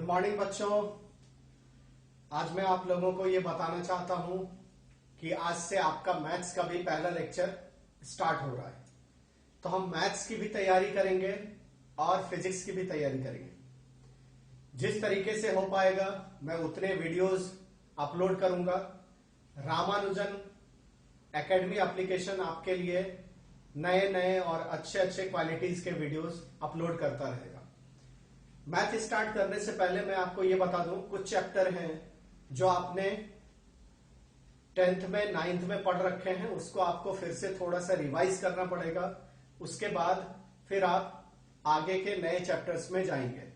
Morning बच्चों, आज मैं आप लोगों को ये बताना चाहता हूं कि आज से आपका मैथ्स का भी पहला लेक्चर स्टार्ट हो रहा है। तो हम मैथ्स की भी तैयारी करेंगे और फिजिक्स की भी तैयारी करेंगे। जिस तरीके से हो पाएगा मैं उतने वीडियोस अपलोड करूंगा। रामानुजन एकेडमी एप्लीकेशन आपके लिए नए नए और अच्छे अच्छे क्वालिटीज के वीडियोस अपलोड करता रहेगा। मैथ स्टार्ट करने से पहले मैं आपको यह बता दूं, कुछ चैप्टर हैं जो आपने 10th में 9th में पढ़ रखे हैं, उसको आपको फिर से थोड़ा सा रिवाइज करना पड़ेगा। उसके बाद फिर आप आगे के नए चैप्टर्स में जाएंगे।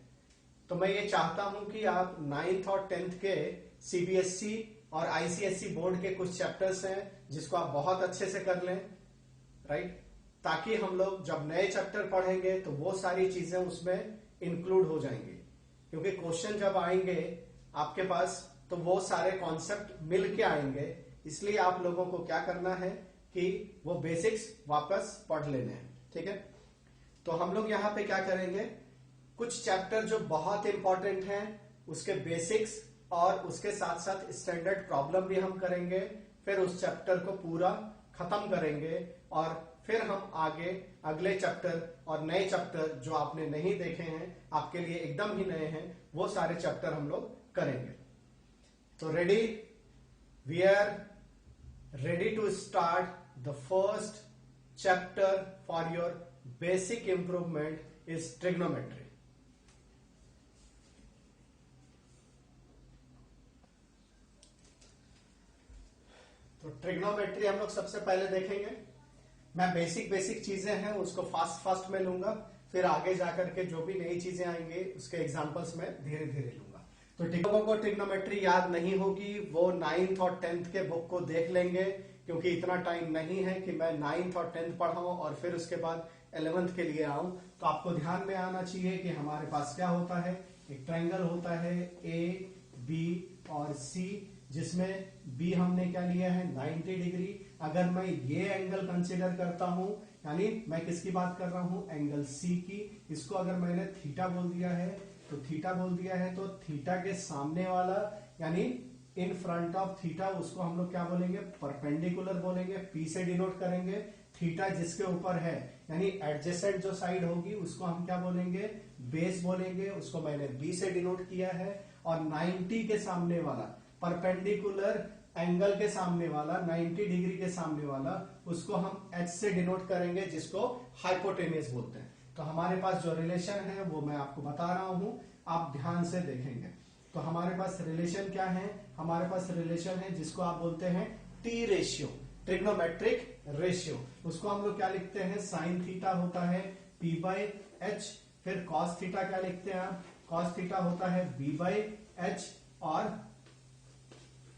तो मैं ये चाहता हूं कि आप 9th और 10th के सीबीएसई और आईसीएसई बोर्ड के कुछ चैप्टर्स हैं जिसको आप बहुत अच्छे से कर लें, राइट, ताकि हम लोग जब नए चैप्टर पढ़ेंगे तो वो सारी चीजें उसमें इंक्लूड हो जाएंगे। क्योंकि क्वेश्चन जब आएंगे आपके पास तो वो सारे कॉन्सेप्ट मिल के आएंगे। इसलिए आप लोगों को क्या करना है कि वो बेसिक्स वापस पढ़ लेने हैं, ठीक है। तो हम लोग यहाँ पे क्या करेंगे, कुछ चैप्टर जो बहुत इंपॉर्टेंट हैं उसके बेसिक्स और उसके साथ साथ स्टैंडर्ड प्रॉब्लम भी हम करेंगे। फिर उस चैप्टर को पूरा खत्म करेंगे और फिर हम आगे अगले चैप्टर और नए चैप्टर जो आपने नहीं देखे हैं, आपके लिए एकदम ही नए हैं, वो सारे चैप्टर हम लोग करेंगे। तो ready, we are ready to start the first chapter for your basic improvement is trigonometry. तो ट्रिग्नोमेट्री हम लोग सबसे पहले देखेंगे। मैं बेसिक चीजें हैं उसको फास्ट में लूंगा, फिर आगे जाकर के जो भी नई चीजें आएंगे उसके एग्जांपल्स में धीरे धीरे लूंगा। तो लोगों को ट्रिग्नोमेट्री याद नहीं होगी, वो 9th और 10th के बुक को देख लेंगे, क्योंकि इतना टाइम नहीं है कि मैं 9th और 10th पढ़ाऊं और फिर उसके बाद 11th के लिए आऊं। तो आपको ध्यान में आना चाहिए कि हमारे पास क्या होता है, एक ट्रायंगल होता है ए बी और सी, जिसमें बी हमने क्या लिया है 90 डिग्री। अगर मैं ये एंगल कंसीडर करता हूं, यानी मैं किसकी बात कर रहा हूं, एंगल सी की, इसको अगर मैंने थीटा बोल दिया है तो थीटा बोल दिया है, तो थीटा के सामने वाला यानी इन फ्रंट ऑफ थीटा उसको हम लोग क्या बोलेंगे, परपेंडिकुलर बोलेंगे, पी से डिनोट करेंगे। थीटा जिसके ऊपर है यानी एडजेसेंट जो साइड होगी उसको हम क्या बोलेंगे, बेस बोलेंगे, उसको मैंने बी से डिनोट किया है। और 90 के सामने वाला परपेंडिकुलर एंगल के सामने वाला 90 डिग्री के सामने वाला उसको हम एच से डिनोट करेंगे, जिसको हाइपोटेनियस बोलते हैं। तो हमारे पास जो रिलेशन है वो मैं आपको बता रहा हूं, आप ध्यान से देखेंगे। तो हमारे पास रिलेशन क्या है, हमारे पास रिलेशन है जिसको आप बोलते हैं टी रेशियो, ट्रिग्नोमेट्रिक रेशियो। उसको हम लोग क्या लिखते हैं, साइन थीटा होता है पी बाई एच, फिर कॉस थीटा क्या लिखते हैं आप, कॉस थीटा होता है बी बाई एच, और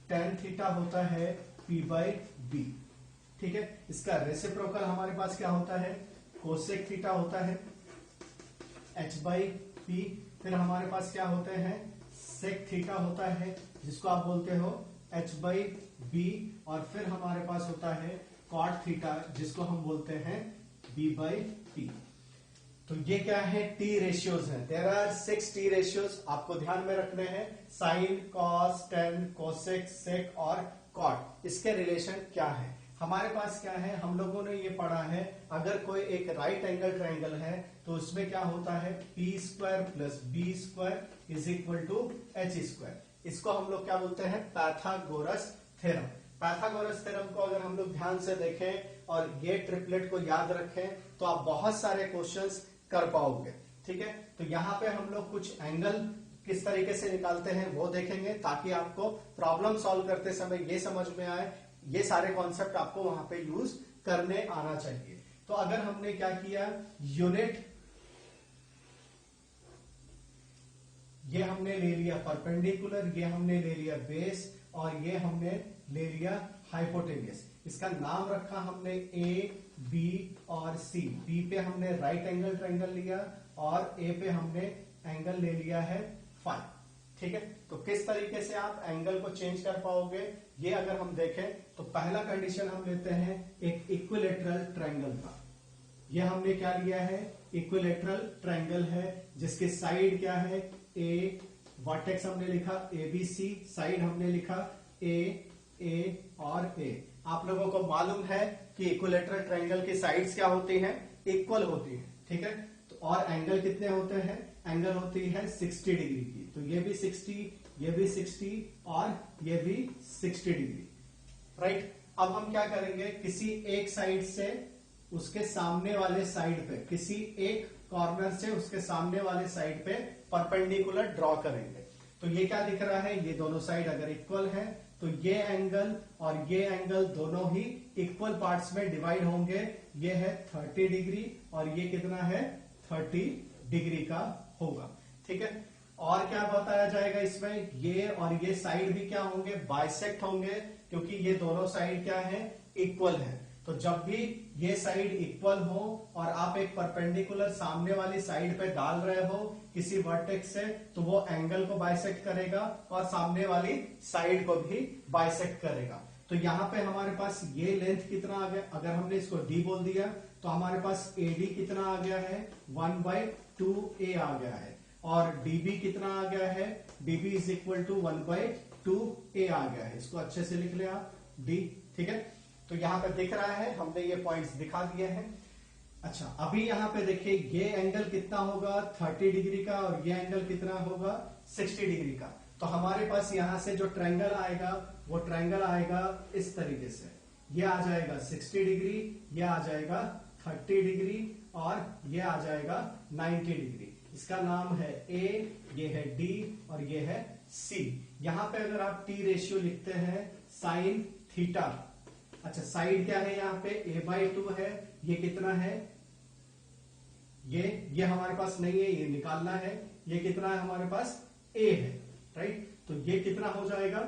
टेन थीटा होता है पी बाई बी, ठीक है। इसका रेसिप्रोकल हमारे पास क्या होता है, कोसेक थीटा होता है एच बाई पी। फिर हमारे पास क्या होते हैं, सेक थीटा होता है जिसको आप बोलते हो एच बाई बी, और फिर हमारे पास होता है कॉट थीटा जिसको हम बोलते हैं बी बाई पी। तो ये क्या है, टी रेशियोज हैं। देयर आर 6 टी रेशियोज, आपको ध्यान में रखने हैं, साइन, कॉस, टेन, कोसेक, सेक और कॉट। इसके रिलेशन क्या है, हमारे पास क्या है, हम लोगों ने ये पढ़ा है, अगर कोई एक राइट एंगल ट्रायंगल है तो उसमें क्या होता है, P square plus B square is equal to H square. इसको हम लोग क्या बोलते हैं, पाइथागोरस थ्योरम। पाइथागोरस थ्योरम को अगर हम लोग ध्यान से देखें और ये ट्रिपलेट को याद रखें तो आप बहुत सारे क्वेश्चंस कर पाओगे, ठीक है। तो यहाँ पे हम लोग कुछ एंगल किस तरीके से निकालते हैं वो देखेंगे, ताकि आपको प्रॉब्लम सॉल्व करते समय ये समझ में आए, ये सारे कॉन्सेप्ट आपको वहां पे यूज करने आना चाहिए। तो अगर हमने क्या किया, यूनिट ये हमने ले लिया परपेंडिकुलर, ये हमने ले लिया बेस, और ये हमने ले लिया हाइपोटेनियस। इसका नाम रखा हमने ए बी और सी। बी पे हमने राइट एंगल ट्रायंगल लिया और ए पे हमने एंगल ले लिया है फाइ, ठीक है। तो किस तरीके से आप एंगल को चेंज कर पाओगे, ये अगर हम देखें तो पहला कंडीशन हम लेते हैं एक इक्विलेटरल ट्रायंगल का। ये हमने क्या लिया है, इक्विलेटरल ट्रायंगल है जिसके साइड क्या है, ए वर्टेक्स हमने लिखा ABC, साइड हमने लिखा A और A। आप लोगों को मालूम है कि इक्विलेटरल ट्रायंगल की साइड्स क्या होती हैं? इक्वल होती हैं, ठीक है। तो और एंगल कितने होते हैं? एंगल होती है 60 डिग्री की। तो ये भी 60, ये भी 60 और ये भी 60 डिग्री, राइट। अब हम क्या करेंगे, किसी एक साइड से उसके सामने वाले साइड पे, किसी एक कॉर्नर से उसके सामने वाले साइड पे परपेंडिकुलर ड्रॉ करेंगे। तो ये क्या दिख रहा है, ये दोनों साइड अगर इक्वल है तो ये एंगल और ये एंगल दोनों ही इक्वल पार्ट्स में डिवाइड होंगे। ये है 30 डिग्री और ये कितना है, 30 डिग्री का होगा, ठीक है। और क्या बताया जाएगा इसमें, ये और ये साइड भी क्या होंगे, बाइसेक्ट होंगे, क्योंकि ये दोनों साइड क्या है, इक्वल है। तो जब भी ये साइड इक्वल हो और आप एक परपेंडिकुलर सामने वाली साइड पे डाल रहे हो किसी वर्टेक्स से, तो वो एंगल को बाइसेक्ट करेगा और सामने वाली साइड को भी बाइसेक्ट करेगा। तो यहाँ पे हमारे पास ये लेंथ कितना आ गया, अगर हमने इसको d बोल दिया तो हमारे पास AD कितना आ गया है, 1/2A आ गया है। और DB कितना आ गया है, DB is equal to 1/2A आ गया है। इसको अच्छे से लिख ले आप, D, ठीक है। तो यहाँ पे दिख रहा है, हमने ये पॉइंट्स दिखा दिए हैं। अच्छा, अभी यहाँ पे देखिए ये एंगल कितना होगा, 30 डिग्री का, और ये एंगल कितना होगा, 60 डिग्री का। तो हमारे पास यहाँ से जो ट्रायंगल आएगा वो ट्रायंगल आएगा इस तरीके से, ये आ जाएगा 60 डिग्री, ये आ जाएगा 30 डिग्री और ये आ जाएगा 90 डिग्री। इसका नाम है A, ये है D और ये है C। यहाँ पे अगर आप T रेशियो लिखते हैं साइन थीटा, अच्छा साइड क्या है यहाँ पे, A/2 है, ये कितना है, ये हमारे पास नहीं है, ये निकालना है। ये कितना है हमारे पास, A है, राइट। तो ये कितना हो जाएगा,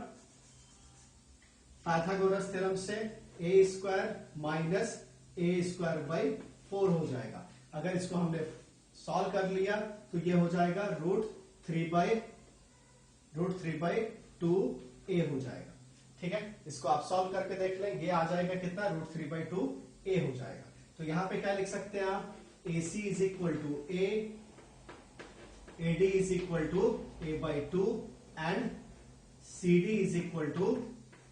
पाइथागोरस थ्योरम से A² माइनस A²/4 हो जाएगा। अगर इसको हमने सॉल्व कर लिया तो ये हो जाएगा √3/2A हो जाएगा, ठीक है। इसको आप सॉल्व करके देख लें, ये आ जाएगा कितना, √3/2A हो जाएगा। तो यहां पे क्या लिख सकते हैं आप, AC is equal to A, AD is equal to A/2 and CD is equal to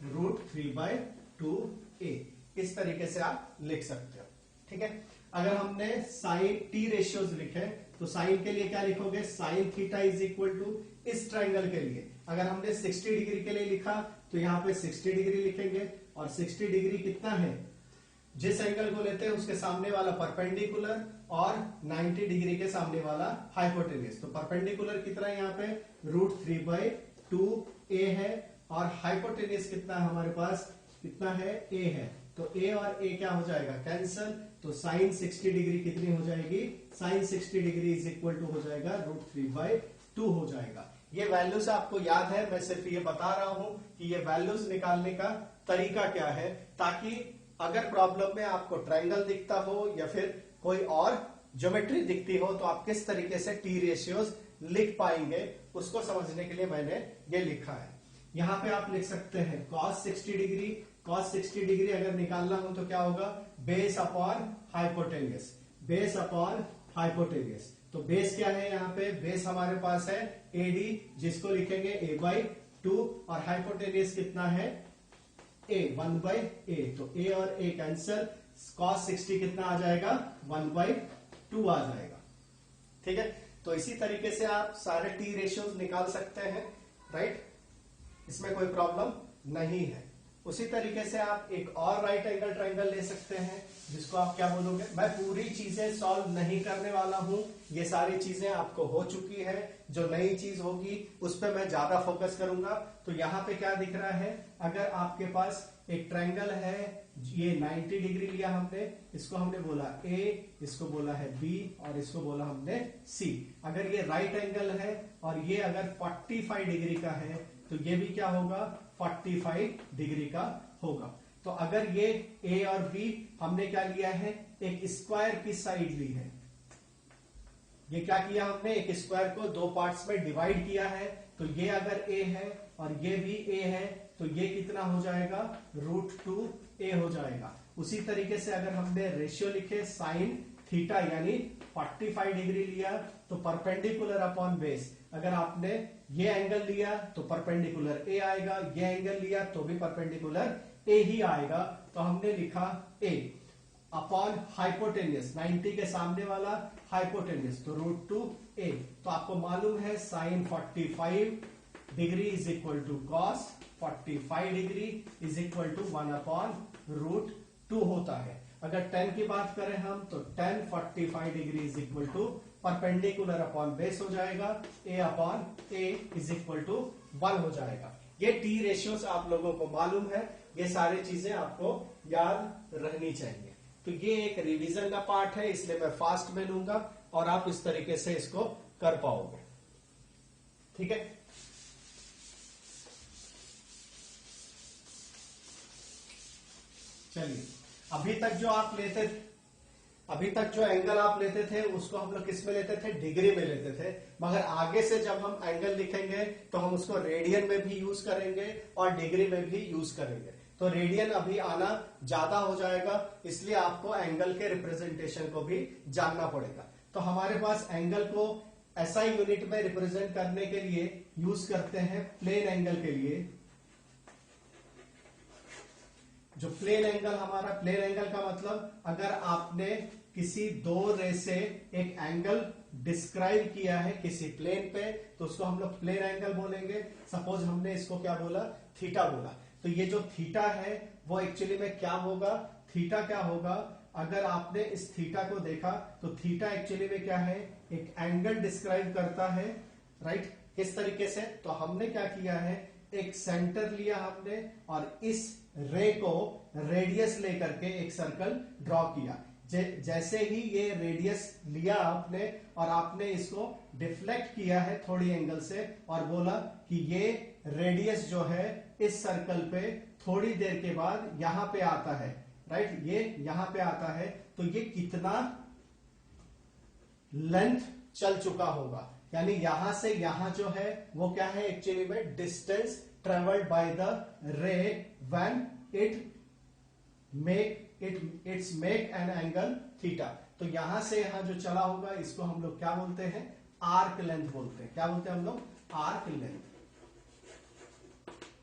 √3/2A। इस तरीके से आप लिख सकते हो, ठीक है। अगर हमने साइन T रेशियोज लिखे तो साइन के लिए क्या लिखोगे, sine theta is equal to, इस ट्रायंगल के लिए अगर हमने 60 डिग्री के लिए लिखा तो यहाँ पे 60 डिग्री लिखेंगे। और 60 डिग्री कितना है, जिस एंगल को लेते हैं उसके सामने वाला परपेंडिकुलर और 90 डिग्री के सामने वाला हाइपोटेन्यूज। तो परपेंडिकुलर कितना है यहाँ पे, √3/2A है और हाइपोटेन्यूज कितना है हमारे पास, कितना है, A है। तो A और A क्या हो जाएगा, कैंसल। तो साइन 60 डिग्री कितनी हो जाएगी, sine 60 degree is equal to हो जाएगा √3/2 हो जाएगा। ये वैल्यूज आपको याद है, मैं सिर्फ ये बता रहा हूं कि ये वैल्यूज निकालने का तरीका क्या है, ताकि अगर प्रॉब्लम में आपको ट्रायंगल दिखता हो या फिर कोई और ज्योमेट्री दिखती हो तो आप किस तरीके से T रेशियोज लिख पाएंगे, उसको समझने के लिए मैंने ये लिखा है। यहां पे आप लिख सकते हैं cos 60 डिग्री, cos 60 डिग्री अगर निकालना हो तो क्या होगा, base upon hypotenuse, base upon hypotenuse. तो बेस क्या है यहाँ पे, बेस हमारे पास है AD, जिसको लिखेंगे A/2 और हाइपोटेन्यूज कितना है, A, 1/A। तो A और A कैंसल, cos 60 कितना आ जाएगा, 1/2 आ जाएगा, ठीक है। तो इसी तरीके से आप सारे T रेशियोज निकाल सकते हैं, राइट, इसमें कोई प्रॉब्लम नहीं है। उसी तरीके से आप एक और राइट एंगल ट्रायंगल ले सकते हैं, जिसको आप क्या बोलोगे, मैं पूरी चीजें सॉल्व नहीं करने वाला हूं, ये सारी चीजें आपको हो चुकी है। जो नई चीज होगी उस पर मैं ज्यादा फोकस करूंगा। तो यहाँ पे क्या दिख रहा है, अगर आपके पास एक ट्रायंगल है, ये 90 डिग्री लिया हमने, इसको हमने बोला A, इसको बोला है B और इसको बोला हमने C। अगर ये राइट एंगल है और ये अगर 45 डिग्री का है तो ये भी क्या होगा, 45 डिग्री का होगा। तो अगर ये A और B हमने क्या लिया है, एक स्क्वायर की साइड ली है, ये क्या किया हमने, एक स्क्वायर को दो पार्ट्स में डिवाइड किया है। तो ये अगर A है और ये भी A है तो ये कितना हो जाएगा, √2A हो जाएगा। उसी तरीके से अगर हमने रेशियो लिखे साइन थीटा यानी 45 डिग्री लिया तो परपेंडिकुलर अपॉन बेस, अगर आपने ये एंगल लिया तो परपेंडिकुलर ए आएगा, ये एंगल लिया तो भी परपेंडिकुलर ए ही आएगा। तो हमने लिखा ए अपॉन हाइपोटेन्यूस, 90 के सामने वाला हाइपोटेन्यूस, तो √2a। तो आपको मालूम है sine 45 degree is equal to cos 45 degree is equal to 1/√2 होता है। अगर tan की बात करें हम तो tan 45 degree is equal to perpendicular upon base हो जाएगा, a upon a is equal to 1 हो जाएगा। ये टी रेशियोस आप लोगों को मालूम है, ये सारी चीजें आपको याद रहनी चाहिए। तो ये एक रिवीजन का पार्ट है, इसलिए मैं फास्ट में लूंगा और आप इस तरीके से इसको कर पाओगे। ठीक है, चलिए अभी तक जो एंगल आप लेते थे उसको हम लोग किस में लेते थे, डिग्री में लेते थे, मगर आगे से जब हम एंगल लिखेंगे तो हम उसको रेडियन में भी यूज करेंगे और डिग्री में भी यूज करेंगे। तो रेडियन अभी आना ज्यादा हो जाएगा, इसलिए आपको एंगल के रिप्रेजेंटेशन को भी जानना पड़ेगा। तो हमारे पास एंगल को SI यूनिट में रिप्रेजेंट करने के लिए यूज करते हैं प्लेन एंगल के लिए। जो प्लेन एंगल हमारा, प्लेन एंगल का मतलब अगर आपने किसी दो रे से एक एंगल डिस्क्राइब किया है किसी प्लेन पे तो उसको हम लोग प्लेन एंगल बोलेंगे। सपोज हमने इसको क्या बोला, थीटा बोला, तो ये जो थीटा है वो एक्चुअली में क्या होगा, थीटा क्या होगा, अगर आपने इस थीटा को देखा तो थीटा एक्चुअली में क्या है, एक एंगल डिस्क्राइब करता है, राइट। किस तरीके से, तो हमने क्या किया है, एक सेंटर लिया हमने और इस रे को रेडियस लेकर के एक सर्कल ड्रॉ किया। जैसे ही ये रेडियस लिया आपने और आपने इसको डिफ्लेक्ट किया है थोड़ी एंगल से और बोला कि ये रेडियस जो है इस सर्कल पे थोड़ी देर के बाद यहां पे आता है, राइट, ये यहां पे आता है, तो ये कितना लेंथ चल चुका होगा, यानी यहां से यहां जो है वो क्या है, एक्चुअली में डिस्टेंस ट्रेवल्ड बाय द रे when it's make an angle theta. तो यहां से यहां जो चला होगा इसको हम लोग क्या बोलते हैं, आर्क लेंथ बोलते हैं। क्या बोलते हैं हम लोग, आर्क लेंथ।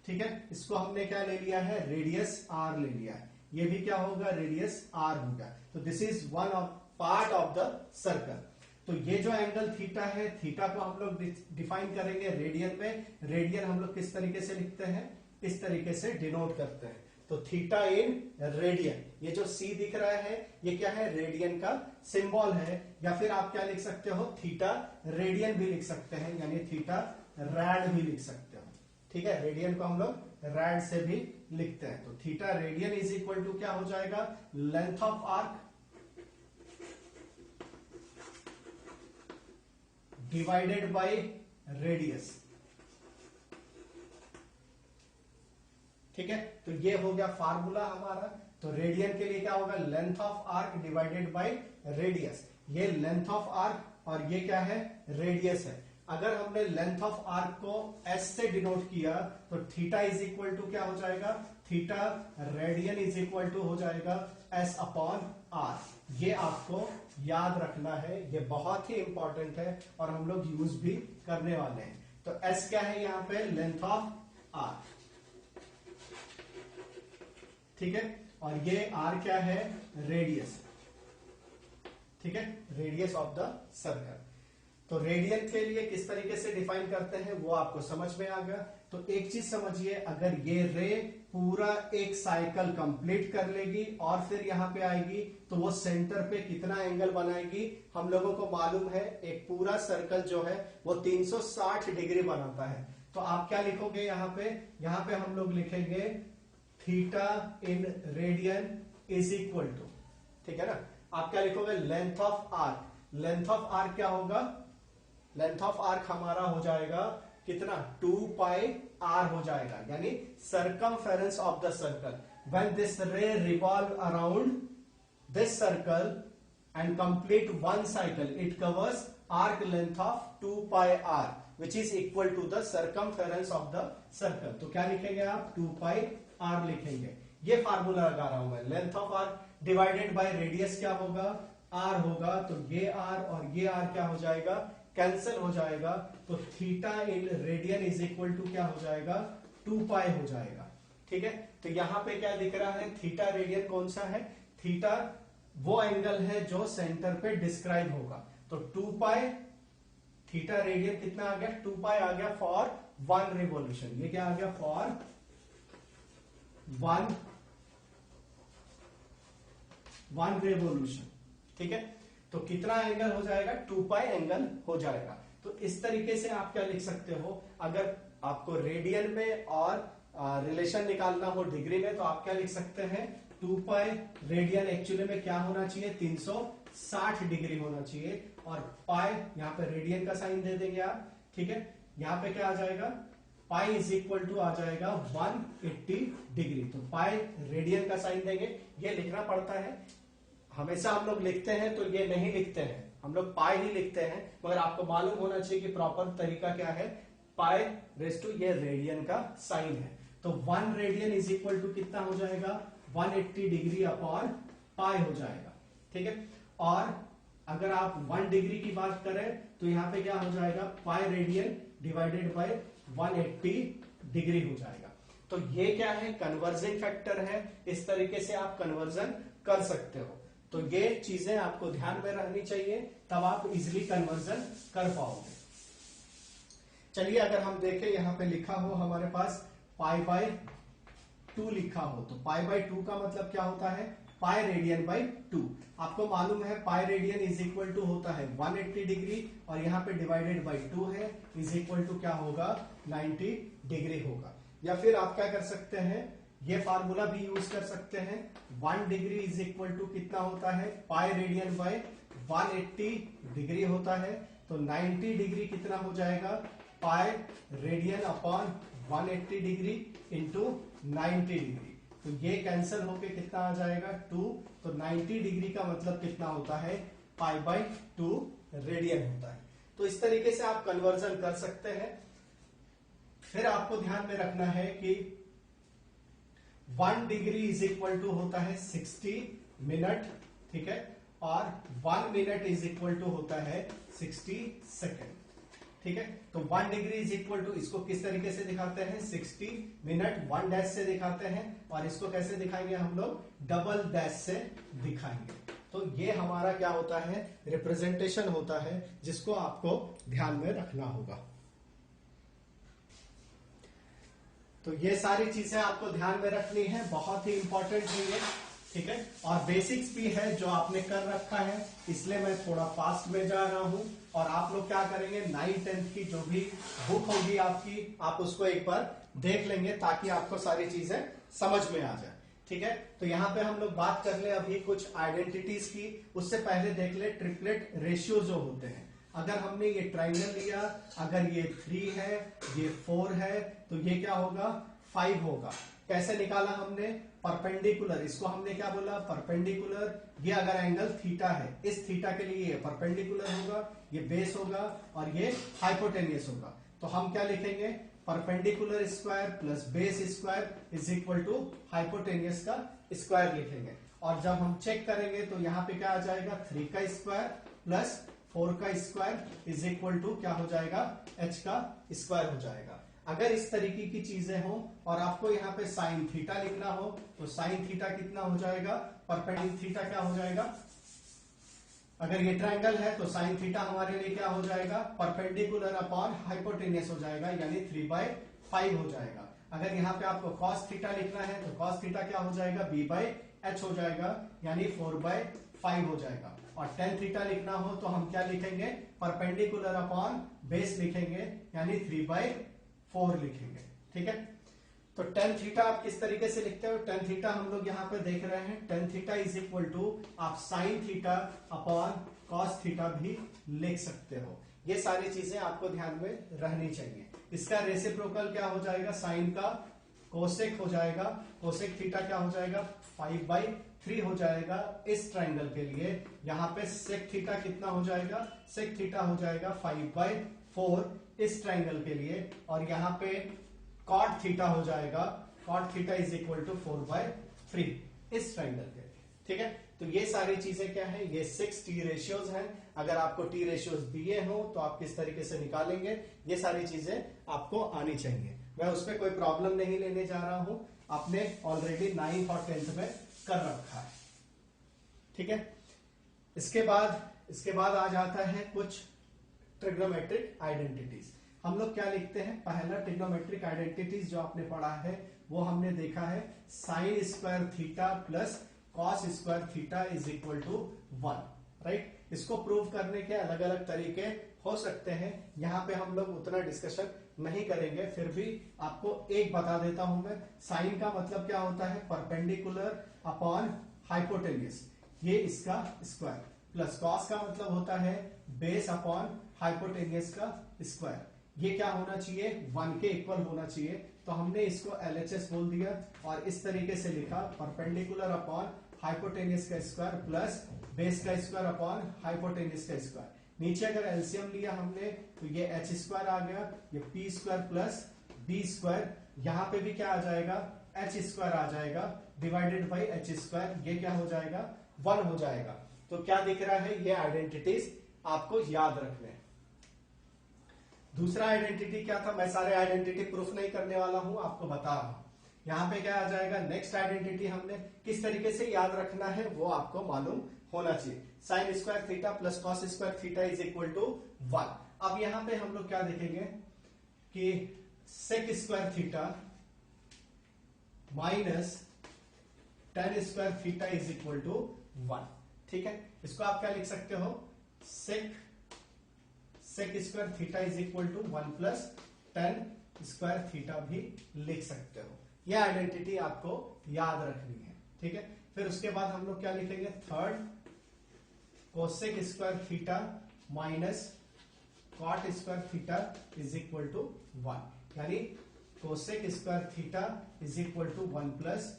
ठीक है, इसको हमने क्या ले लिया है, रेडियस आर ले लिया है, ये भी क्या होगा, रेडियस आर होगा। तो this is one of part of the circle. तो ये जो एंगल थीटा है, थीटा को हम लोग डिफाइन करेंगे रेडियन में। रेडियन हम लोग किस तरीके से लिखते हैं, इस तरीके से डिनोट करते हैं। तो थीटा इन रेडियन, ये जो सी दिख रहा है ये क्या है, रेडियन का सिंबल है, या फिर आप क्या लिख सकते हो, थीटा रेडियन भी लिख सकते हैं, यानी थीटा रैड भी लिख सकते हो। ठीक है, रेडियन को हम लोग रैड से भी लिखते हैं। तो theta radian is equal to क्या हो जाएगा, length of arc divided by radius. ठीक है, तो ये हो गया फार्मूला हमारा। तो रेडियन के लिए क्या होगा, length of arc divided by radius. ये लेंथ ऑफ आर्क और ये क्या है, रेडियस है। अगर हमने लेंथ ऑफ आर्क को एस से डिनोट किया तो थीटा इज इक्वल टू क्या हो जाएगा, theta radian is equal to हो जाएगा एस अपॉन आर। ये आपको याद रखना है, ये बहुत ही इंपॉर्टेंट है और हम लोग यूज भी करने वाले हैं। तो एस क्या है यहाँ पे, लेंथ ऑफ आर। ठीक है, और ये आर क्या है, रेडियस। ठीक है, रेडियस ऑफ द सर्कल। तो रेडियन के लिए किस तरीके से डिफाइन करते हैं वो आपको समझ में आ गया। तो एक चीज समझिए, अगर ये रे पूरा एक साइकिल कंप्लीट कर लेगी और फिर यहां पे आएगी तो वो सेंटर पे कितना एंगल बनाएगी, हम लोगों को मालूम है एक पूरा सर्कल जो है वो 360 डिग्री बनाता है। तो आप क्या लिखोगे यहाँ पे हम लोग लिखेंगे theta in radian is equal to, ठीक है ना, आप क्या लिखोगे, length of arc. Length of arc क्या होगा, लेंथ ऑफ आर्क हमारा हो जाएगा कितना, 2 पाई आर हो जाएगा, यानी circumference of the circle. When this ray revolve around this circle and complete one cycle it covers arc length of 2 pi r which is equal to the circumference of the circle. तो क्या लिखेंगे आप, 2 pi are लिखेंगे। ये formula लगा रहा हूं मैं। Length of arc divided by radius क्या होगा, आर होगा, तो ये आर और ये आर क्या हो जाएगा, कैंसिल हो जाएगा। तो theta in radian is equal to क्या हो जाएगा, 2 पाई हो जाएगा। ठीक है, तो यहां पे क्या दिख रहा है, थीटा रेडियन कौन सा है, थीटा वो एंगल है जो सेंटर पे डिस्क्राइब होगा। तो 2 पाई थीटा रेडियन कितना आ गया, 2 पाई आ गया फॉर 1 रिवॉल्यूशन। ये क्या आ गया, फॉर 1 रिवॉल्यूशन। ठीक है, तो कितना एंगल हो जाएगा, 2 पाई एंगल हो जाएगा। तो इस तरीके से आप क्या लिख सकते हो, अगर आपको रेडियन में और रिलेशन निकालना हो डिग्री में, तो आप क्या लिख सकते हैं, 2 पाई रेडियन एक्चुअली में क्या होना चाहिए, 360 डिग्री होना चाहिए। और पाई यहाँ पे रेडियन का साइन दे देंगे आप। ठीक है, यहाँ पे क्या आ जाएगा, पाई इज इक्वल टू आ जाएगा 180 डिग्री। तो पाई रेडियन का साइन देंगे, ये लिखना पड़ता है। हमेशा हम लोग लिखते हैं तो ये नहीं लिखते हैं, हम लोग पाई ही लिखते हैं, मगर आपको मालूम होना चाहिए कि प्रॉपर तरीका क्या है, पाई रेस टू ये रेडियन का साइन है। तो 1 रेडियन इज इक्वल टू कितना हो जाएगा, 180 डिग्री अपॉन पाई हो जाएगा। ठीक है, और अगर आप 1 डिग्री की बात करें तो यहां पे क्या हो जाएगा, pi radian divided by 180 degree हो जाएगा। तो ये क्या है, कन्वर्जन फैक्टर है। इस तरीके से आप कन्वर्जन कर सकते हो। तो ये चीजें आपको ध्यान में रहनी चाहिए, तब आप इजिली कन्वर्जन कर पाओगे। चलिए, अगर हम देखें यहां पे लिखा हो हमारे पास पाई बाय 2 लिखा हो, तो पाई बाय 2 का मतलब क्या होता है, पाई रेडियन बाय 2। आपको मालूम है pi radian is equal to होता है 180 डिग्री, और यहाँ पे डिवाइडेड बाय 2 है, इज इक्वल टू क्या होगा, 90 डिग्री होगा। या फिर आप क्या कर सकते हैं, ये फार्मूला भी यूज कर सकते हैं, 1 डिग्री इज इक्वल टू कितना होता है, पाई रेडियन बाय 180 डिग्री होता है। तो 90 डिग्री कितना हो जाएगा, pi radian upon 180 degree into 90 degree. तो ये कैंसिल होके कितना आ जाएगा, 2। तो 90 डिग्री का मतलब कितना होता है, पाई बाय 2 रेडियन होता है। तो इस तरीके से आप कन्वर्जन कर सकते हैं। फिर आपको ध्यान में रखना है कि 1 डिग्री इज इक्वल टू होता है 60 मिनट। ठीक है, और 1 मिनट इज इक्वल टू होता है 60 सेकेंड। ठीक है, तो 1 डिग्री इज इक्वल टू, इसको किस तरीके से दिखाते हैं, 60 मिनट 1 डैश से दिखाते हैं, और इसको कैसे दिखाएंगे हम लोग, डबल डैश से दिखाएंगे। तो ये हमारा क्या होता है, रिप्रेजेंटेशन होता है, जिसको आपको ध्यान में रखना होगा। तो ये सारी चीजें आपको ध्यान में रखनी है, बहुत ही इंपॉर्टेंट है ये। ठीक है, और बेसिक्स भी है जो आपने कर रखा है, इसलिए मैं थोड़ा फास्ट में जा रहा हूं। और आप लोग क्या करेंगे, 9th 10th की जो भी बुक होगी आपकी, आप उसको एक बार देख लेंगे, ताकि आपको सारी चीजें समझ में आ जाए। ठीक है, तो यहाँ पे हम लोग बात कर ले अभी कुछ आइडेंटिटीज की। उससे पहले देख ले ट्रिपलेट रेशियो जो होते हैं। अगर हमने ये ट्राइंगल लिया, अगर ये 3 है, ये 4 है, तो ये क्या होगा, 5 होगा। कैसे निकाला हमने, परपेंडिकुलर, इसको हमने क्या बोला, परपेंडिकुलर। ये अगर एंगल थीटा है, इस थीटा के लिए ये परपेंडिकुलर होगा, ये बेस होगा, और ये हाइपोटेनियस होगा। तो हम क्या लिखेंगे, perpendicular square plus base square is equal to hypotenuse का स्क्वायर लिखेंगे। और जब हम चेक करेंगे तो यहाँ पे क्या आ जाएगा, 3 का स्क्वायर प्लस 4 का स्क्वायर इज इक्वल टू क्या हो जाएगा, h का स्क्वायर हो जाएगा। अगर इस तरीके की चीजें हो और आपको यहाँ पे साइन थीटा लिखना हो, तो साइन थीटा कितना हो जाएगा, परपेंडिकुलर थीटा क्या हो जाएगा, अगर ये ट्रायंगल है तो साइन थीटा हमारे लिए क्या हो जाएगा, परपेंडिकुलर अपॉन हाइपोटेनियस हो जाएगा, यानी 3/5 हो जाएगा। अगर यहाँ पे आपको कॉस थीटा लिखना है तो कॉस थीटा क्या हो जाएगा, b/h हो जाएगा, यानी 4/5 हो जाएगा। और टेन थीटा लिखना हो तो हम क्या लिखेंगे, परपेंडिकुलर अपॉन बेस लिखेंगे, यानी 3/4 लिखेंगे। ठीक है, तो टेन थीटा आप किस तरीके से लिखते हो, टेन थीटा हम लोग यहाँ पे देख रहे हैं, tan theta is equal to आप sine theta upon cos theta भी लिख सकते हो। ये सारी चीजें आपको ध्यान में रहनी चाहिए। इसका रेसिप्रोकल क्या हो जाएगा, साइन का कोसेक हो जाएगा, कोसेक थीटा क्या हो जाएगा, 5/3 हो जाएगा इस ट्राइंगल के लिए। यहाँ पे सेक थीटा कितना हो जाएगा, सेक थीटा हो जाएगा 5/4 इस ट्राइंगल के लिए। और यहाँ पे कॉट थीटा हो जाएगा, cot theta is equal to 4/3 इस ट्राइंगल के लिए। ठीक है, तो ये सारी चीजें क्या है, ये 6 टी रेशियोज हैं। अगर आपको टी रेशियोज दिए हो तो आप किस तरीके से निकालेंगे, ये सारी चीजें आपको आनी चाहिए। मैं उस पर कोई प्रॉब्लम नहीं लेने जा रहा हूं, आपने ऑलरेडी 9th और 10th में कर रखा है। ठीक है, इसके बाद आ जाता है कुछ ट्रिग्नोमेट्रिक आइडेंटिटीज। हम लोग क्या लिखते हैं, पहला ट्रिग्नोमेट्रिक आइडेंटिटीज जो आपने पढ़ा है वो हमने देखा है sine square theta plus cos square theta is equal to 1, right. इसको प्रूव करने के अलग अलग तरीके हो सकते हैं, यहां पे हम लोग उतना डिस्कशन नहीं करेंगे, फिर भी आपको एक बता देता हूं मैं। साइन का मतलब क्या होता है, परपेंडिकुलर अपॉन हाइपोटेन्यूस, ये इसका स्क्वायर, प्लस कॉस का मतलब होता है बेस अपॉन हाइपोटेन्यूस का स्क्वायर। ये क्या होना चाहिए, 1 के इक्वल होना चाहिए, तो हमने इसको LHS बोल दिया और इस तरीके से लिखा परपेंडिकुलर अपॉन हाइपोटेन्यूस का स्क्वायर प्लस बेस का स्क्वायर अपॉन हाइपोटेन्यूस का स्क्वायर। नीचे अगर एलसीएम लिया हमने तो ये h स्क्वायर आ गया, ये p square plus b square, यहां पे भी क्या आ जाएगा, h स्क्वायर आ जाएगा डिवाइडेड बाई h स्क्वायर, ये क्या हो जाएगा 1 हो जाएगा। तो क्या दिख रहा है, ये आइडेंटिटीज आपको याद रखने हैं। दूसरा आइडेंटिटी क्या था, मैं सारे आइडेंटिटी प्रूफ नहीं करने वाला हूं, आपको बता रहा हूं। यहां पे क्या आ जाएगा, नेक्स्ट आइडेंटिटी हमने किस तरीके से याद रखना है वो आपको मालूम होना चाहिए। Sine square theta plus cos square theta is equal to 1। अब यहां पे हम लोग क्या देखेंगे कि sec square theta minus tan square theta is equal to 1। ठीक है, इसको आप क्या लिख सकते हो, sec square theta is equal to 1 plus tan square theta भी लिख सकते हो। यह आइडेंटिटी आपको याद रखनी है। ठीक है, फिर उसके बाद हम लोग क्या लिखेंगे, third cosec square theta minus cot square theta is equal to 1, यानी cosec square theta is equal to 1 plus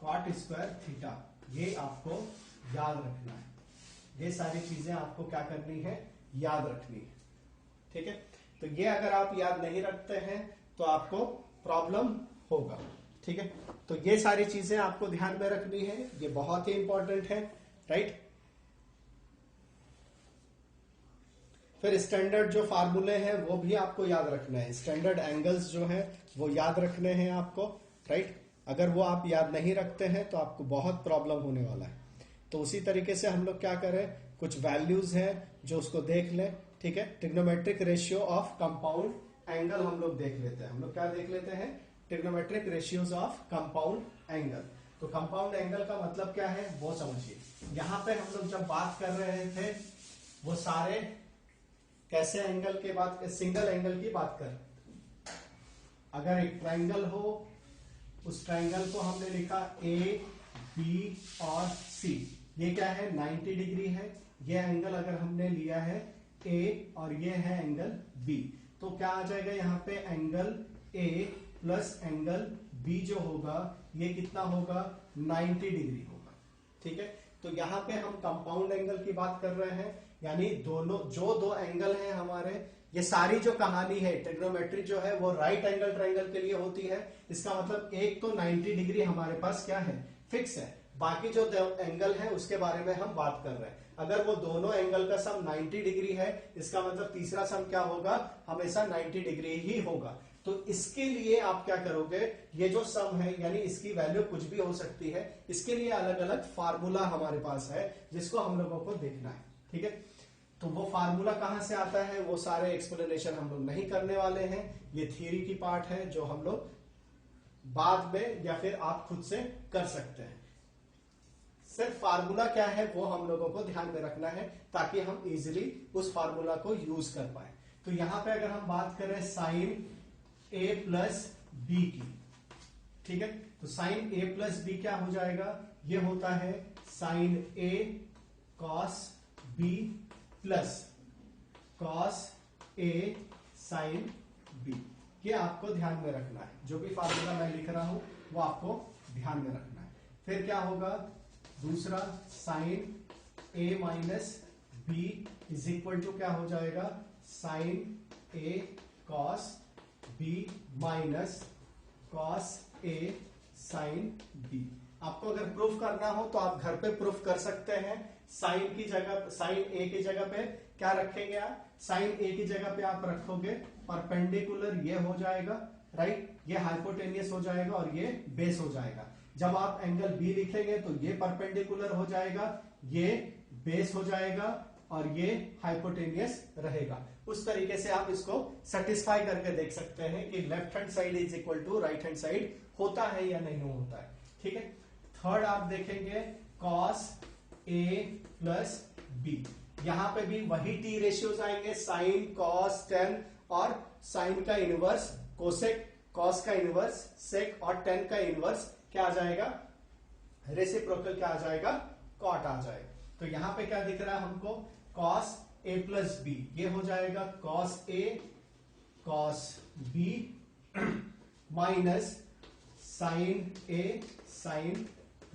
cot square theta. ये आपको याद रखना है, ये सारी चीजें आपको क्या करनी है, याद रखनी है। ठीक है, तो ये अगर आप याद नहीं रखते हैं तो आपको प्रॉब्लम होगा। ठीक है, तो ये सारी चीजें आपको ध्यान में रखनी है, ये बहुत ही इंपॉर्टेंट है, राइट। फिर स्टैंडर्ड जो फार्मूले हैं वो भी आपको याद रखना है, स्टैंडर्ड एंगल्स जो हैं वो याद रखने हैं आपको, राइट। अगर वो आप याद नहीं रखते हैं तो आपको बहुत प्रॉब्लम होने वाला है। तो उसी तरीके से हम लोग क्या करें, कुछ वैल्यूज हैं जो उसको देख लें। ठीक है, trigonometric ratio of compound angle हम लोग देख लेते हैं। हम लोग क्या देख लेते हैं, trigonometric ratios of compound angle. तो कंपाउंड एंगल का मतलब क्या है वो समझिए। यहां पे हम लोग जब बात कर रहे थे वो सारे कैसे एंगल के बात, सिंगल एंगल की बात कर रहे थे। अगर एक ट्राइंगल हो, उस ट्राइंगल को हमने लिखा ए बी और सी, ये क्या है 90 डिग्री है। ये एंगल अगर हमने लिया है ए और ये है एंगल बी, तो क्या आ जाएगा यहाँ पे, angle A plus angle B जो होगा ये कितना होगा 90 डिग्री होगा। ठीक है, तो यहाँ पे हम कंपाउंड एंगल की बात कर रहे हैं, यानी दोनों जो दो एंगल हैं हमारे, ये सारी जो कहानी है ट्रिग्नोमेट्री जो है वो राइट एंगल ट्राइंगल के लिए होती है। इसका मतलब एक तो 90 डिग्री हमारे पास क्या है, फिक्स है, बाकी जो एंगल है उसके बारे में हम बात कर रहे हैं। अगर वो दोनों एंगल का सम 90 डिग्री है, इसका मतलब तीसरा सम क्या होगा, हमेशा 90 डिग्री ही होगा। तो इसके लिए आप क्या करोगे, ये जो सम है यानी इसकी वैल्यू कुछ भी हो सकती है, इसके लिए अलग अलग फार्मूला हमारे पास है जिसको हम लोगों को देखना है। ठीक है, तो वो फार्मूला कहां से आता है वो सारे एक्सप्लेनेशन हम लोग नहीं करने वाले हैं, ये थियरी की पार्ट है जो हम लोग बाद में या फिर आप खुद से कर सकते हैं। सिर्फ फार्मूला क्या है वो हम लोगों को ध्यान में रखना है ताकि हम इजीली उस फार्मूला को यूज कर पाए। तो यहां पे अगर हम बात करें साइन ए प्लस बी की, ठीक है, तो साइन ए प्लस बी क्या हो जाएगा, ये होता है sign A cos b plus cos A sine B. ये आपको ध्यान में रखना है, जो भी फार्मूला मैं लिख रहा हूं वो आपको ध्यान में रखना है। फिर क्या होगा, दूसरा sine A minus B is equal to क्या हो जाएगा, साइन ए कॉस बी माइनस कॉस ए साइन बी। आपको अगर प्रूफ करना हो तो आप घर पे प्रूफ कर सकते हैं। साइन की जगह, साइन ए की जगह पे क्या रखेंगे आप? साइन ए की जगह पे आप रखोगे परपेंडिकुलर, ये हो जाएगा राइट, ये हाइपोटेनियस हो जाएगा और ये बेस हो जाएगा। जब आप एंगल बी लिखेंगे तो ये परपेंडिकुलर हो जाएगा, ये बेस हो जाएगा और ये हाइपोटेनियस रहेगा। उस तरीके से आप इसको सेटिस्फाई करके देख सकते हैं कि left hand side is equal to right hand side होता है या नहीं होता है। ठीक है, थर्ड आप देखेंगे कॉस ए प्लस बी। यहां पे भी वही टी रेशियोज आएंगे, साइन, कॉस, टेन और साइन का इनवर्स कोसेक, कॉस का इनवर्स सेक और टेन का इनवर्स क्या आ जाएगा? रेसिप्रोकल क्या आ जाएगा? कॉट आ जाएगा। तो यहां पे क्या दिख रहा है हमको? कॉस ए प्लस बी, ये हो जाएगा cos A cos B minus sign A sine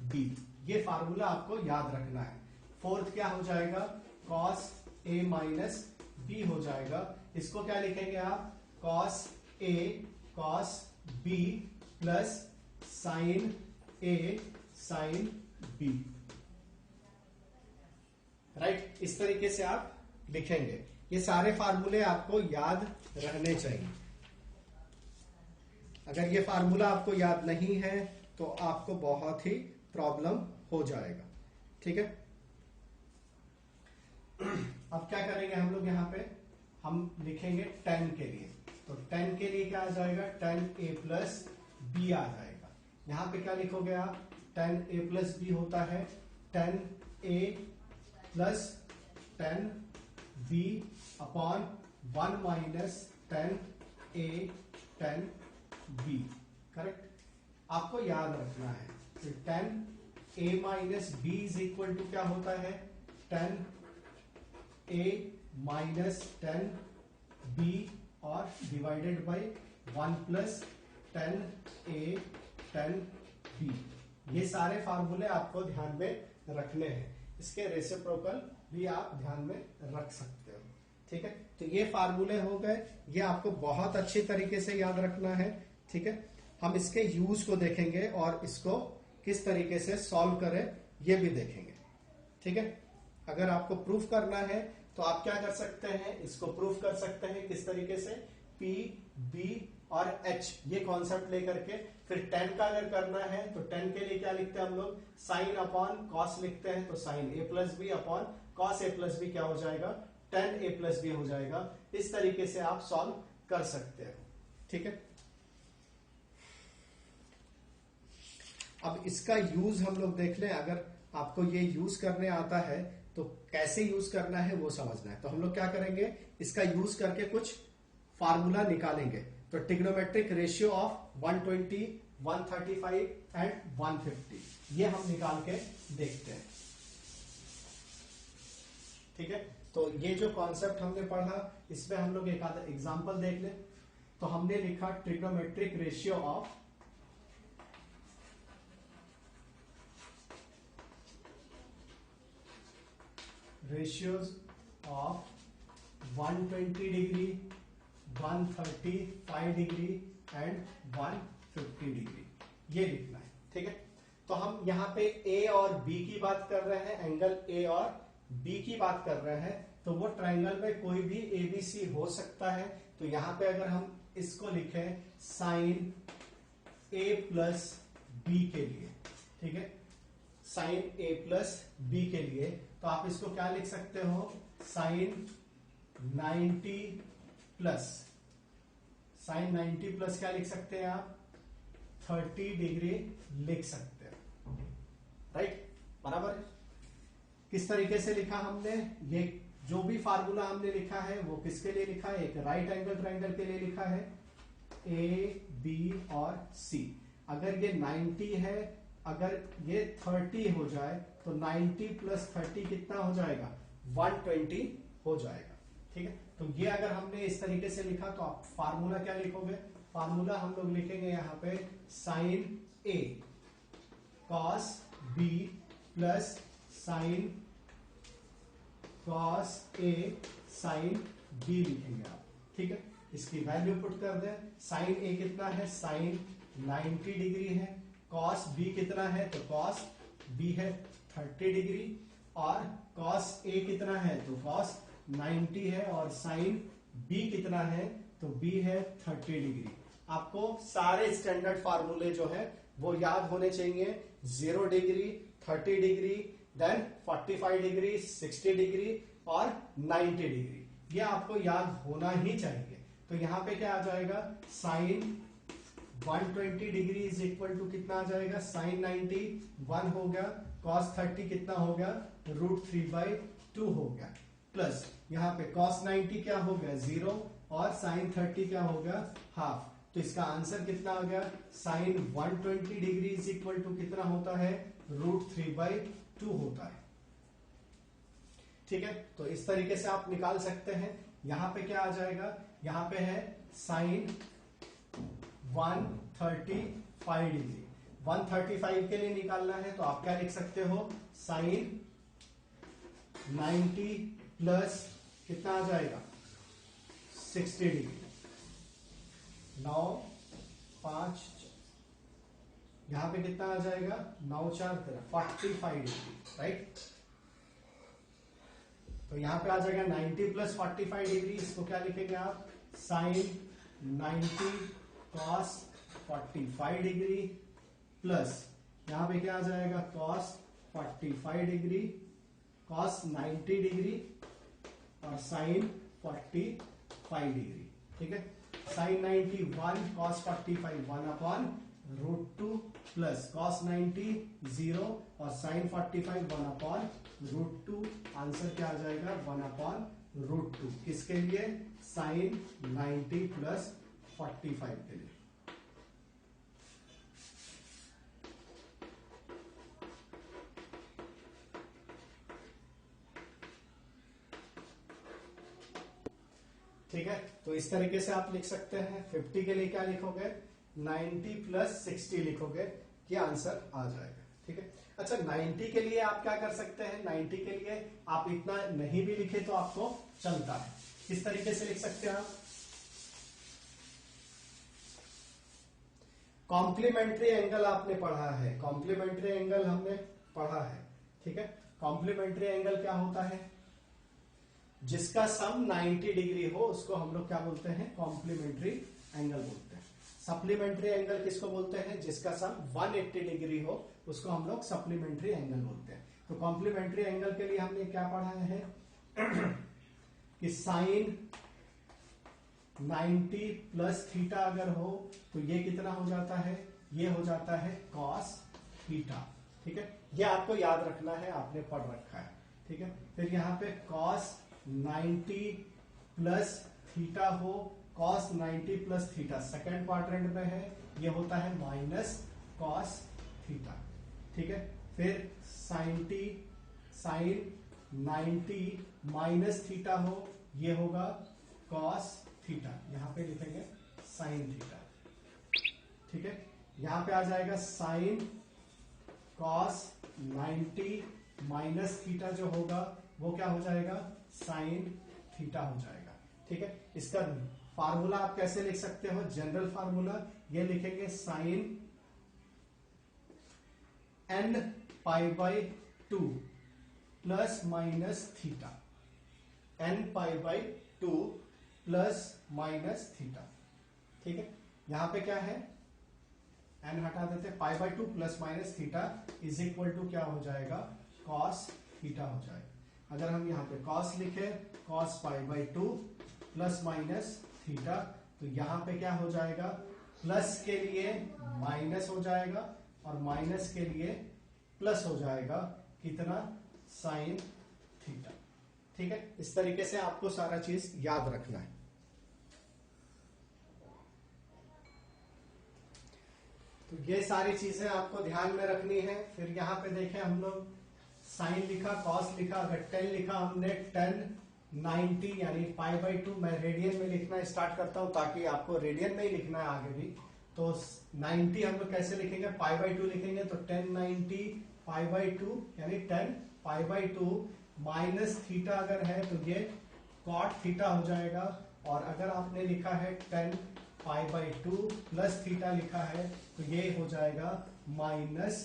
B. ये फार्मूला आपको याद रखना है। फोर्थ क्या हो जाएगा? कॉस ए माइनस बी हो जाएगा। इसको क्या लिखेंगे आप? Cos A cos b plus sign A sine B. Right, इस तरीके से आप लिखेंगे। ये सारे फार्मूले आपको याद रहने चाहिए। अगर ये फार्मूला आपको याद नहीं है तो आपको बहुत ही प्रॉब्लम हो जाएगा। ठीक है, अब क्या करेंगे हम लोग? यहां पे हम लिखेंगे 10 के लिए। तो 10 के लिए क्या आ जाएगा? 10a प्लस बी आ जाएगा। यहां पे क्या लिखोगे आप? 10a प्लस बी होता है 10a plus 10b upon 1 minus 10a 10b। Correct, आपको याद रखना है। तो 10a minus B is equal to क्या होता है? 10a माइनस 10b और divided by 1 plus 10a 10b। ये सारे फार्मूले आपको ध्यान में रखने हैं। इसके रेसिप्रोकल भी आप ध्यान में रख सकते हो। ठीक है, तो ये फार्मूले हो गए, ये आपको बहुत अच्छी तरीके से याद रखना है। ठीक है, हम इसके यूज को देखेंगे और इसको किस तरीके से सॉल्व करें ये भी देखेंगे। ठीक है, अगर आपको प्रूफ करना है तो आप क्या कर सकते हैं? इसको प्रूफ कर सकते हैं किस तरीके से? P, B और H ये कॉन्सेप्ट लेकर के। फिर 10 का अगर करना है तो 10 के लिए क्या लिखते हैं हम लोग? साइन अपॉन कॉस लिखते हैं। तो sign A plus B upon cos A plus B क्या हो जाएगा? 10a प्लस बी हो जाएगा। इस तरीके से आप सॉल्व कर सकते हो। ठीक है, अब इसका यूज हम लोग देख लें। अगर आपको ये यूज करने आता है तो कैसे यूज करना है वो समझना है। तो हम लोग क्या करेंगे? इसका यूज करके कुछ फार्मूला निकालेंगे। तो ट्रिग्नोमेट्रिक रेशियो ऑफ 120, 135 एंड 150 ये हम निकाल के देखते हैं। ठीक है, तो ये जो कॉन्सेप्ट हमने पढ़ा इसमें हम लोग एक आधा एग्जांपल देख लें। तो हमने लिखा trigonometric ratio of ratios of 120 degree, 135 degree and 150 degree, ये लिखना है। ठीक है, तो हम यहाँ पे A और B की बात कर रहे हैं, एंगल A और B की बात कर रहे हैं। तो वो ट्रायंगल में कोई भी ABC हो सकता है। तो यहाँ पे अगर हम इसको लिखें साइन A प्लस B के लिए, ठीक है, साइन A प्लस B के लिए, तो आप इसको क्या लिख सकते हो? साइन 90 प्लस, साइन 90 प्लस क्या लिख सकते हैं आप? 30 डिग्री लिख सकते हैं। राइट, बराबर है। किस तरीके से लिखा हमने? ये जो भी फार्मूला हमने लिखा है वो किसके लिए लिखा है? एक राइट एंगल ट्रायंगल के लिए लिखा है, ए बी और सी। अगर ये 90 है, अगर ये 30 हो जाए तो 90 प्लस 30 कितना हो जाएगा? 120 हो जाएगा। ठीक है, तो ये अगर हमने इस तरीके से लिखा तो आप फार्मूला क्या लिखोगे? फार्मूला हम लोग लिखेंगे यहाँ पे साइन ए cos b plus sine cos ए साइन बी लिखेंगे आप। ठीक है, इसकी वैल्यू पुट कर दें। साइन ए कितना है? साइन 90 डिग्री है कॉस बी कितना है, तो कॉस बी है 30 डिग्री, और कॉस ए कितना है, तो कॉस 90 है, और साइन बी कितना है, तो बी है 30 डिग्री। आपको सारे स्टैंडर्ड फार्मूले जो है वो याद होने चाहिए, 0 degree, 30 degree, then 45 degree, 60 degree और 90 डिग्री, ये आपको याद होना ही चाहिए। तो यहां पे क्या आ जाएगा, sine 120 degree is equal to कितना आ जाएगा, साइन 90 1 हो गया, कॉस 30 कितना हो गया, √3/2 हो गया, प्लस यहाँ पे कॉस 90 क्या हो गया 0, और साइन 30 क्या हो गया हाफ। तो इसका आंसर कितना आ गया, sine 120 degree is equal to कितना होता है, √3/2 होता है। ठीक है, तो इस तरीके से आप निकाल सकते हैं। यहां पे क्या आ जाएगा, यहां पे है साइन 135 डिग्री, 135 के लिए निकालना है तो आप क्या लिख सकते हो, साइन 90 प्लस कितना आ जाएगा 60 डिग्री, 9 5 यहां पे कितना आ जाएगा, 9 4 45 डिग्री, राइट। तो यहां पे आ जाएगा 90 प्लस 45 डिग्री, इसको क्या लिखेंगे आप, साइन 90 कॉस 45 डिग्री, प्लस यहां पे क्या आ जाएगा, कॉस 45 डिग्री, कॉस 90 डिग्री और साइन 45 डिग्री। ठीक है, साइन 90 1, कॉस 45 1/√2, प्लस कॉस 90 0 और साइन 45 1/√2। आंसर क्या आ जाएगा, 1/√2, किसके लिए, साइन 90 प्लस 45 के लिए। ठीक है, तो इस तरीके से आप लिख सकते हैं। 50 के लिए क्या लिखोगे, 90 प्लस 60 लिखोगे, ये आंसर आ जाएगा। ठीक है, अच्छा 90 के लिए आप क्या कर सकते हैं, 90 के लिए आप इतना नहीं भी लिखे तो आपको चलता है। किस तरीके से लिख सकते हैं आप, कॉम्प्लीमेंट्री एंगल आपने पढ़ा है, कॉम्प्लीमेंट्री एंगल हमने पढ़ा है। ठीक है, कॉम्प्लीमेंट्री एंगल क्या होता है, जिसका सम 90 डिग्री हो उसको हम लोग क्या बोलते हैं, कॉम्प्लीमेंट्री एंगल बोलते हैं। सप्लीमेंट्री एंगल किसको बोलते हैं, जिसका सम 180 डिग्री हो उसको हम लोग सप्लीमेंट्री एंगल बोलते हैं। तो कॉम्प्लीमेंट्री एंगल के लिए हमने क्या पढ़ा है कि साइन 90 प्लस थीटा अगर हो तो ये कितना हो जाता है, ये हो जाता है कॉस थीटा। ठीक है, ये आपको याद रखना है, आपने पढ़ रखा है। ठीक है, फिर यहाँ पे कॉस 90 प्लस थीटा हो, cos 90 plus theta second quadrant में है, ये होता है माइनस कॉस थीटा। ठीक है, फिर साइन 90 माइनस थीटा हो, ये होगा कॉस थीटा, यहां पे लिखेंगे साइन थीटा। ठीक है, यहां पे आ जाएगा साइन कॉस 90 माइनस थीटा जो होगा वो क्या हो जाएगा, साइन थीटा हो जाएगा। ठीक है, इसका फार्मूला आप कैसे लिख सकते हो, जनरल फार्मूला ये लिखेंगे sine n π/2 plus minus theta, n π/2 plus minus theta. ठीक है, यहां पे क्या है, n हटा देते, π/2 plus minus theta is equal to क्या हो जाएगा, कॉस थीटा हो जाएगा। अगर हम यहाँ पे कॉस लिखे, कॉस π/2 प्लस माइनस थीटा, तो यहां पे क्या हो जाएगा, प्लस के लिए माइनस हो जाएगा और माइनस के लिए प्लस हो जाएगा, कितना, साइन थीटा। ठीक है, इस तरीके से आपको सारा चीज याद रखना है। तो ये सारी चीजें आपको ध्यान में रखनी है। फिर यहां पे देखें हम लोग, साइन लिखा, कॉस लिखा, अगर 10 लिखा हमने, 10 90 यानी π/2, मैं रेडियन में लिखना स्टार्ट करता हूं ताकि आपको रेडियन में ही लिखना है आगे भी। तो 90 हम लोग कैसे लिखेंगे, π/2 लिखेंगे, तो 10 90 π/2 यानी 10 π/2 माइनस थीटा अगर है तो ये कॉट थीटा हो जाएगा, और अगर आपने लिखा है 10 π/2 प्लस थीटा लिखा है तो ये हो जाएगा माइनस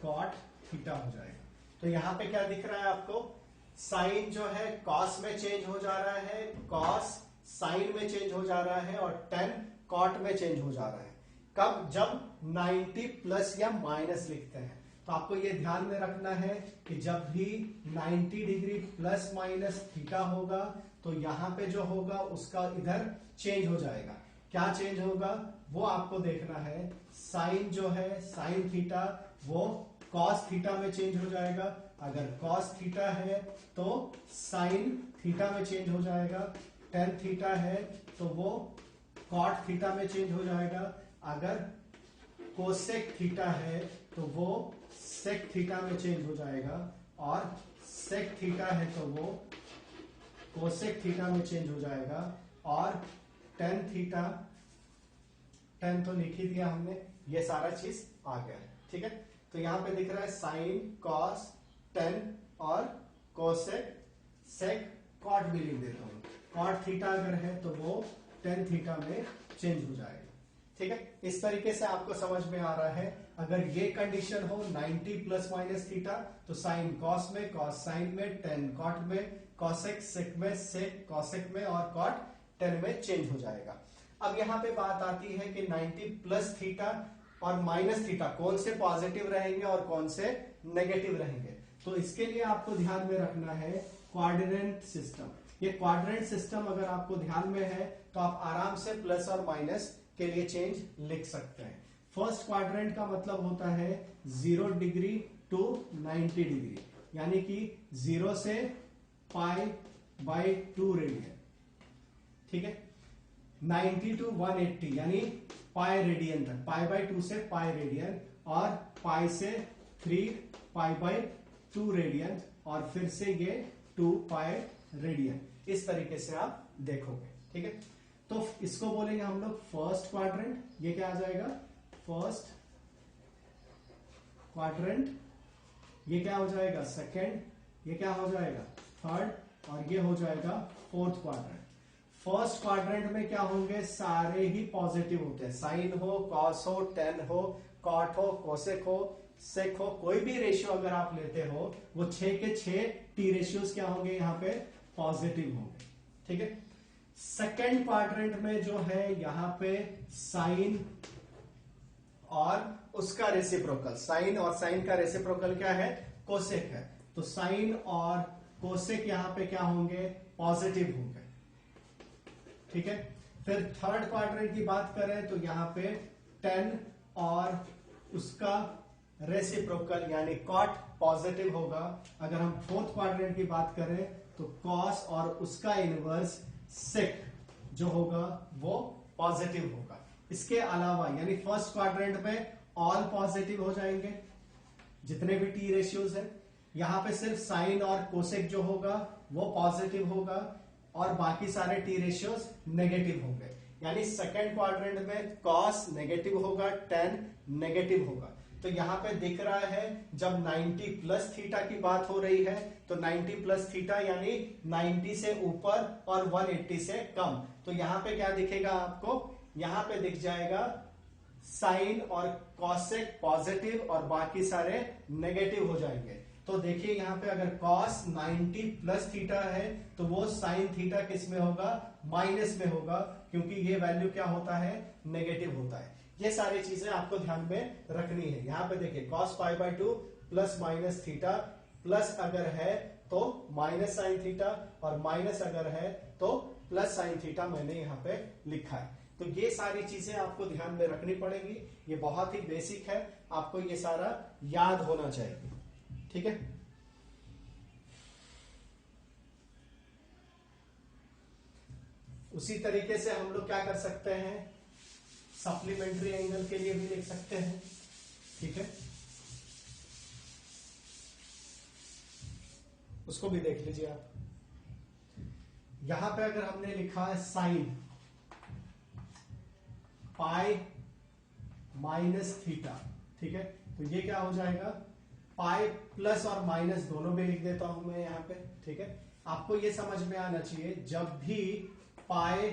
कॉट थीटा हो जाएगा। तो यहां पे क्या दिख रहा है आपको, साइन जो है कॉस में चेंज हो जा रहा है, कॉस साइन में चेंज हो जा रहा है, और टेन कॉट में चेंज हो जा रहा है। कब, जब 90 प्लस या माइनस लिखते हैं। तो आपको ये ध्यान में रखना है कि जब भी 90 डिग्री प्लस माइनस थीटा होगा तो यहां पे जो होगा उसका इधर चेंज हो जाएगा। क्या चेंज होगा वो आपको देखना है। साइन जो है साइन थीटा वो कॉस थीटा में चेंज हो जाएगा। अगर कॉस थीटा है तो साइन थीटा में चेंज हो जाएगा। टेन थीटा है तो वो कॉट थीटा में चेंज हो जाएगा। अगर कोसेक थीटा है तो वो सेक थीटा में चेंज हो जाएगा, और सेक थीटा है तो वो कोसेक थीटा में चेंज हो जाएगा, और टेन थीटा, टेन तो लिख ही दिया हमने, ये सारा चीज आ गया है। ठीक है, तो यहां पे दिख रहा है साइन कॉस टेन और कोसेक सेक कॉट भी लिख देता हूं। कॉट थीटा अगर है तो वो टेन थीटा में चेंज हो जाएगा। ठीक है, इस तरीके से आपको समझ में आ रहा है। अगर ये कंडीशन हो 90 प्लस माइनस थीटा तो साइन कॉस में, कॉस साइन में, टेन कॉट में, कॉसेक सेक में, सेक कॉसेक में, और कॉट टेन में चेंज हो जाएगा। अब यहां पे बात आती है कि 90 प्लस थीटा और माइनस थीटा कौन से पॉजिटिव रहेंगे और कौन से नेगेटिव रहेंगे। तो इसके लिए आपको ध्यान में रखना है क्वाड्रेंट सिस्टम। ये क्वाड्रेंट सिस्टम अगर आपको ध्यान में है तो आप आराम से प्लस और माइनस के लिए चेंज लिख सकते हैं। फर्स्ट क्वाड्रेंट का मतलब होता है 0 डिग्री टू 90 डिग्री, यानी कि 0 से पाई बाई 2 रेडियन। ठीक है, 90 टू 180 यानी पाई रेडियन तक, पाई बाई 2 से पाई रेडियन, और पाई से 3 पाई बाई 2 रेडियन, और फिर से ये 2 पाई रेडियन। इस तरीके से आप देखोगे। ठीक है, तो इसको बोलेंगे हम लोग फर्स्ट क्वाड्रेंट। ये क्या आ जाएगा, फर्स्ट क्वाड्रेंट। ये क्या हो जाएगा, सेकेंड। ये क्या हो जाएगा, थर्ड, और ये हो जाएगा फोर्थ क्वाड्रेंट। फर्स्ट क्वाड्रेंट में क्या होंगे, सारे ही पॉजिटिव होते हैं। साइन हो, कॉस हो, टेन हो, कॉट हो, कोसेक हो, सेक हो, कोई भी रेशियो अगर आप लेते हो वो 6 के 6 टी रेशियोज क्या होंगे, यहाँ पे पॉजिटिव होंगे। ठीक है, सेकेंड क्वाड्रेंट में जो है यहां पे साइन और उसका रेसिप्रोकल, साइन और साइन का रेसिप्रोकल क्या है, कोसेक है। तो साइन और कोसेक यहां पे क्या होंगे, पॉजिटिव होंगे। ठीक है, फिर थर्ड क्वाड्रेंट की बात करें तो यहां पे 10 और उसका रेसिप्रोकल यानी कॉट पॉजिटिव होगा। अगर हम फोर्थ क्वाड्रेंट की बात करें तो कॉस और उसका इनवर्स सेक जो होगा वो पॉजिटिव होगा। इसके अलावा यानी फर्स्ट क्वाड्रेंट में ऑल पॉजिटिव हो जाएंगे जितने भी टी रेशियोज हैं। यहां पे सिर्फ साइन और कोसेक जो होगा वो पॉजिटिव होगा, और बाकी सारे टी रेशियोज नेगेटिव होंगे। यानी सेकेंड क्वाड्रेंट में कॉस नेगेटिव होगा, टेन नेगेटिव होगा। तो यहां पे दिख रहा है जब 90 प्लस थीटा की बात हो रही है तो 90 प्लस थीटा यानी 90 से ऊपर और 180 से कम। तो यहां पे क्या दिखेगा आपको, यहां पे दिख जाएगा साइन और कॉसेक पॉजिटिव और बाकी सारे नेगेटिव हो जाएंगे। तो देखिए यहां पे अगर कॉस 90 प्लस थीटा है तो वो साइन थीटा किस में होगा, माइनस में होगा, क्योंकि ये वैल्यू क्या होता है, नेगेटिव होता है। ये सारी चीजें आपको ध्यान में रखनी है। यहां पे देखिए cos pi by 2 plus minus theta, plus अगर है तो माइनस साइन थीटा, और माइनस अगर है तो प्लस साइन थीटा मैंने यहां पे लिखा है। तो ये सारी चीजें आपको ध्यान में रखनी पड़ेगी। ये बहुत ही बेसिक है, आपको ये सारा याद होना चाहिए। ठीक है, उसी तरीके से हम लोग क्या कर सकते हैं, सप्लीमेंट्री एंगल के लिए भी लिख सकते हैं। ठीक है, उसको भी देख लीजिए आप। यहां पे अगर हमने लिखा है साइन पाई माइनस थीटा, ठीक है, तो ये क्या हो जाएगा, पाई प्लस और माइनस दोनों भी लिख देता हूं मैं यहां पे। ठीक है, आपको ये समझ में आना चाहिए जब भी पाई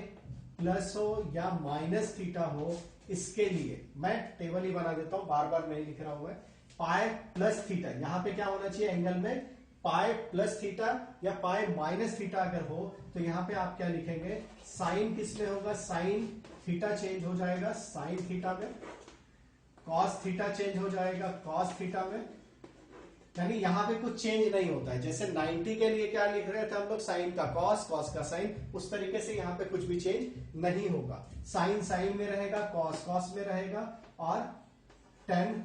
प्लस हो या माइनस थीटा हो, इसके लिए मैं टेबल ही बना देता हूं, बार बार नहीं लिख रहा हूं मैं। पाई प्लस थीटा, यहां पे क्या होना चाहिए एंगल में, पाई प्लस थीटा या पाई माइनस थीटा अगर हो तो यहां पे आप क्या लिखेंगे, साइन किस में होगा, साइन थीटा चेंज हो जाएगा साइन थीटा में, कॉस थीटा चेंज हो जाएगा कॉस थीटा में, यानी यहां पे कुछ चेंज नहीं होता है। जैसे 90 के लिए क्या लिख रहे थे हम लोग, साइन का कॉस, कॉस का साइन, उस तरीके से यहां पे कुछ भी चेंज नहीं होगा। साइन साइन में रहेगा, कॉस कॉस में रहेगा, और टेन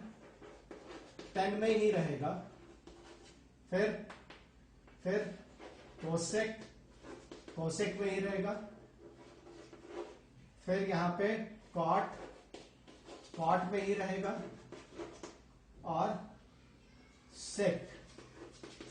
टेन में ही रहेगा, फिर कोसेक कोसेक में ही रहेगा, फिर यहां पे कॉट कॉट में ही रहेगा, और सेक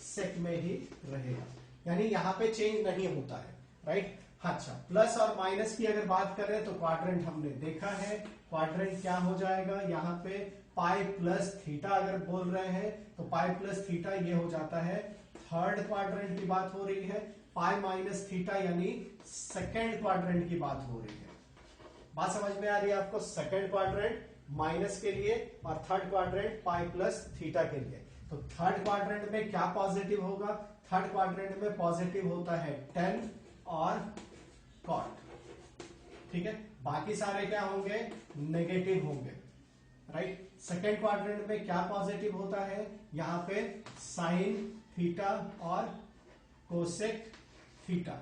सेक में ही रहेगा, यानी यहां पे चेंज नहीं होता है, राइट। अच्छा, प्लस और माइनस की अगर बात करें तो क्वाड्रेंट हमने देखा है, क्वाड्रेंट क्या हो जाएगा, यहां पे पाई प्लस थीटा अगर बोल रहे हैं तो पाई प्लस थीटा ये हो जाता है थर्ड क्वाड्रेंट की बात हो रही है, पाई माइनस थीटा यानी सेकेंड क्वाड्रेंट की बात हो रही है। बात समझ में आ रही है आपको, सेकेंड क्वाड्रेंट माइनस के लिए और third quadrant pi plus theta के लिए। तो थर्ड क्वाड्रेंट में क्या पॉजिटिव होगा, थर्ड क्वाड्रेंट में पॉजिटिव होता है 10 और कॉट, ठीक है। बाकी सारे क्या होंगे, नेगेटिव होंगे, राइट। सेकेंड क्वाड्रेंट में क्या पॉजिटिव होता है, यहां पे साइन थीटा और कोसेक थीटा,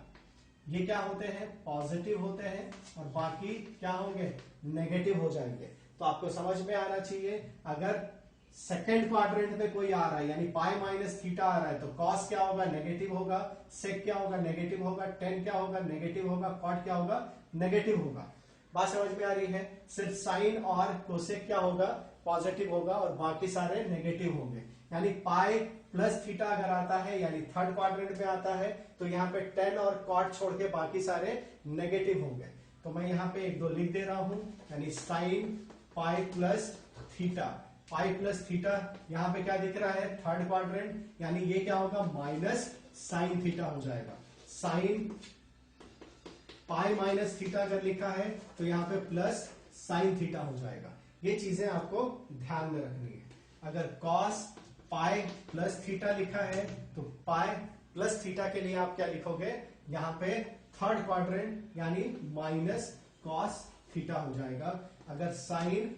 ये क्या होते हैं, पॉजिटिव होते हैं, और बाकी क्या होंगे, नेगेटिव हो जाएंगे। तो आपको समझ में आना चाहिए, अगर सेकेंड क्वाड्रेंट में कोई आ रहा है यानी पाई माइनस थीटा आ रहा है तो कॉस क्या होगा, नेगेटिव होगा, सेक क्या होगा, नेगेटिव होगा, टेन क्या होगा, नेगेटिव होगा, कॉट क्या होगा, नेगेटिव होगा। बात समझ में आ रही है। सिर्फ साइन और कोसेक क्या होगा, पॉजिटिव होगा, और बाकी सारे नेगेटिव होंगे। यानी पाई प्लस थीटा अगर आता है यानी थर्ड क्वाड्रेंट में आता है तो यहाँ पे 10 और कॉट छोड़ के बाकी सारे नेगेटिव होंगे। तो मैं यहाँ पे एक दो लिख दे रहा हूं, यानी sine pi plus theta, pi plus theta यहां पे क्या दिख रहा है, थर्ड क्वाड्रेंट, यानी ये क्या होगा, माइनस साइन थीटा हो जाएगा। साइन पाई माइनस थीटा अगर लिखा है तो यहां पे प्लस साइन थीटा हो जाएगा। ये चीजें आपको ध्यान में रखनी है। अगर कॉस पाई प्लस थीटा लिखा है तो पाई प्लस थीटा के लिए आप क्या लिखोगे, यहां पे थर्ड क्वाड्रेंट यानी माइनस कॉस थीटा हो जाएगा। अगर sine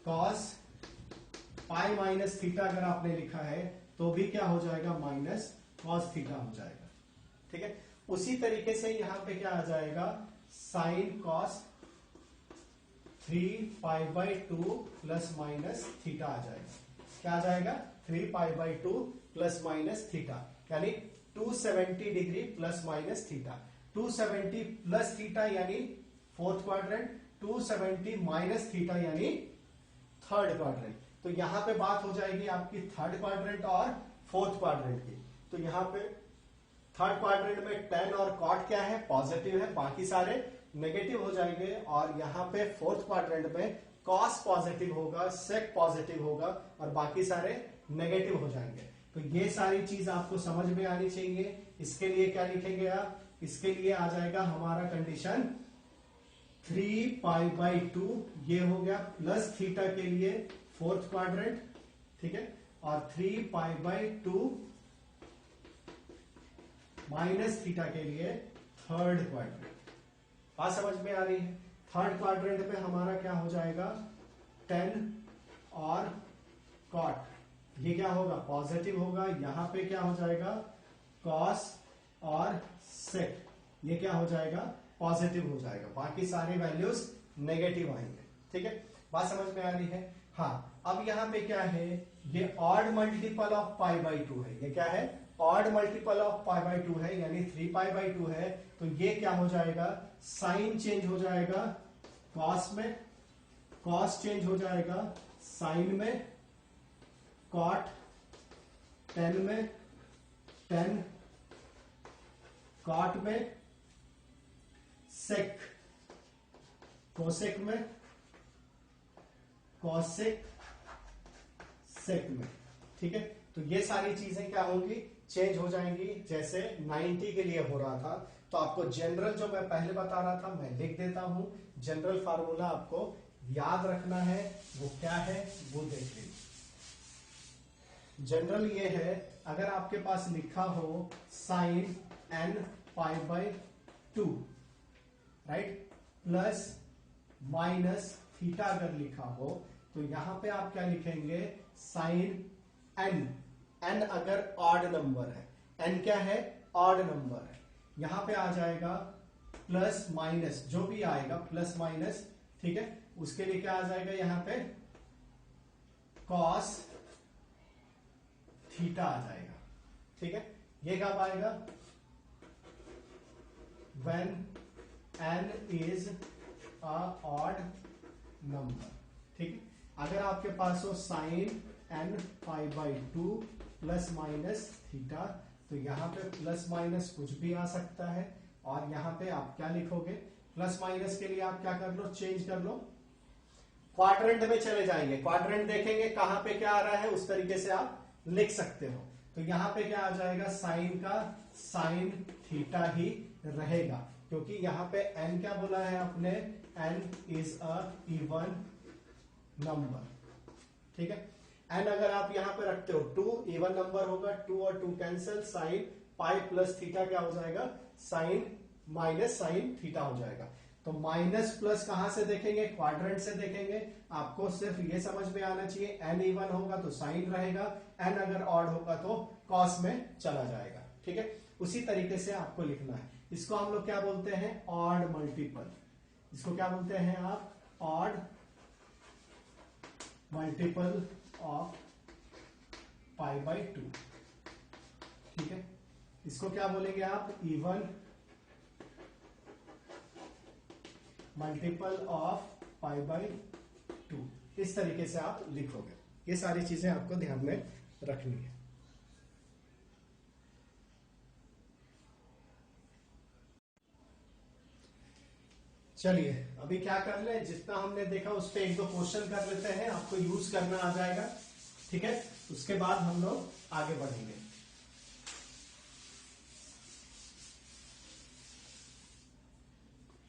cos pi minus theta अगर आपने लिखा है तो भी क्या हो जाएगा, माइनस कॉस थीटा हो जाएगा, ठीक है। उसी तरीके से यहां पे क्या आ जाएगा, sine cos 3 pi by 2 plus minus theta आ जाएगा। क्या आ जाएगा, 3 pi by 2 plus minus theta, यानी 270 degree plus minus theta. 270 plus theta यानी फोर्थ क्वाड्रेंट, 270 माइनस थीटा यानी थर्ड क्वाड्रेंट। तो यहां पे बात हो जाएगी आपकी थर्ड क्वाड्रेंट और फोर्थ क्वाड्रेंट की। तो यहां पे थर्ड क्वाड्रेंट में 10 और कॉट क्या है, पॉजिटिव है, बाकी सारे नेगेटिव हो जाएंगे। और यहां पे फोर्थ क्वाड्रेंट में कॉस पॉजिटिव होगा, सेक पॉजिटिव होगा, और बाकी सारे नेगेटिव हो जाएंगे। तो ये सारी चीज आपको समझ में आनी चाहिए। इसके लिए क्या लिखेंगे आप, इसके लिए आ जाएगा हमारा कंडीशन 3 पाई बाई 2 ये हो गया, प्लस थीटा के लिए फोर्थ क्वाड्रेंट, ठीक है, और 3 पाई बाई 2 माइनस थीटा के लिए थर्ड क्वाड्रेंट। बात समझ में आ रही है। थर्ड क्वाड्रेंट में हमारा क्या हो जाएगा, 10 और कॉट, ये क्या होगा, पॉजिटिव होगा। यहां पे क्या हो जाएगा, कॉस और सेक, ये क्या हो जाएगा, पॉजिटिव हो जाएगा। बाकी सारे वैल्यूज नेगेटिव आएंगे, ठीक है। बात समझ में आ रही है। हाँ, अब यहां पे क्या है, ये odd multiple of pi by 2 है। ये क्या है, odd multiple of pi by 2 है, यानी 3 पाई बाई 2 है। तो ये क्या हो जाएगा, साइन चेंज हो जाएगा कॉस में, कॉस चेंज हो जाएगा साइन में, कॉट 10 में, 10 कॉट में, सेक कोसेक में, कॉसेक सेक में, ठीक है। तो ये सारी चीजें क्या होंगी, चेंज हो जाएंगी। जैसे 90 के लिए हो रहा था, तो आपको जनरल जो मैं पहले बता रहा था मैं लिख देता हूं। जनरल फार्मूला आपको याद रखना है, वो क्या है वो देख लीजिए। जनरल ये है, अगर आपके पास लिखा हो sine n π/2, right, plus minus theta अगर लिखा हो, तो यहां पे आप क्या लिखेंगे, साइन n अगर ऑड नंबर है, n क्या है, ऑड नंबर है, यहां पे आ जाएगा प्लस माइनस, जो भी आएगा प्लस माइनस, ठीक है, उसके लिए क्या आ जाएगा यहां पे, कॉस थीटा आ जाएगा, ठीक है। ये कब आएगा, when n is a odd number, ठीक है। अगर आपके पास हो sine n π/2 plus minus theta, तो यहां पे प्लस माइनस कुछ भी आ सकता है, और यहां पे आप क्या लिखोगे, प्लस माइनस के लिए आप क्या कर लो, चेंज कर लो, क्वाड्रेंट में चले जाएंगे, क्वाड्रेंट देखेंगे कहां पे क्या आ रहा है, उस तरीके से आप लिख सकते हो। तो यहां पे क्या आ जाएगा, साइन का साइन थीटा ही रहेगा, क्योंकि यहां पे n क्या बोला है आपने, n is a even number, ठीक है। n अगर आप यहां पे रखते हो 2, इवन नंबर होगा, 2 और 2 cancel, sine pi plus theta क्या हो जाएगा, साइन माइनस साइन थीटा हो जाएगा। तो माइनस प्लस कहां से देखेंगे, क्वाड्रेंट से देखेंगे। आपको सिर्फ ये समझ में आना चाहिए, n इवन होगा तो साइन रहेगा, n अगर ऑड होगा तो कॉस में चला जाएगा, ठीक है। उसी तरीके से आपको लिखना है। इसको हम लोग क्या बोलते हैं, ऑड मल्टीपल। इसको क्या बोलते हैं आप, ऑड मल्टीपल ऑफ π/2, ठीक है। इसको क्या बोलेंगे आप, इवन मल्टीपल ऑफ π/2। इस तरीके से आप लिखोगे। ये सारी चीजें आपको ध्यान में रखनी है। चलिए अभी क्या कर ले, जितना हमने देखा उस पर 1-2 क्वेश्चन कर लेते हैं, आपको यूज करना आ जाएगा, ठीक है। उसके बाद हम लोग आगे बढ़ेंगे।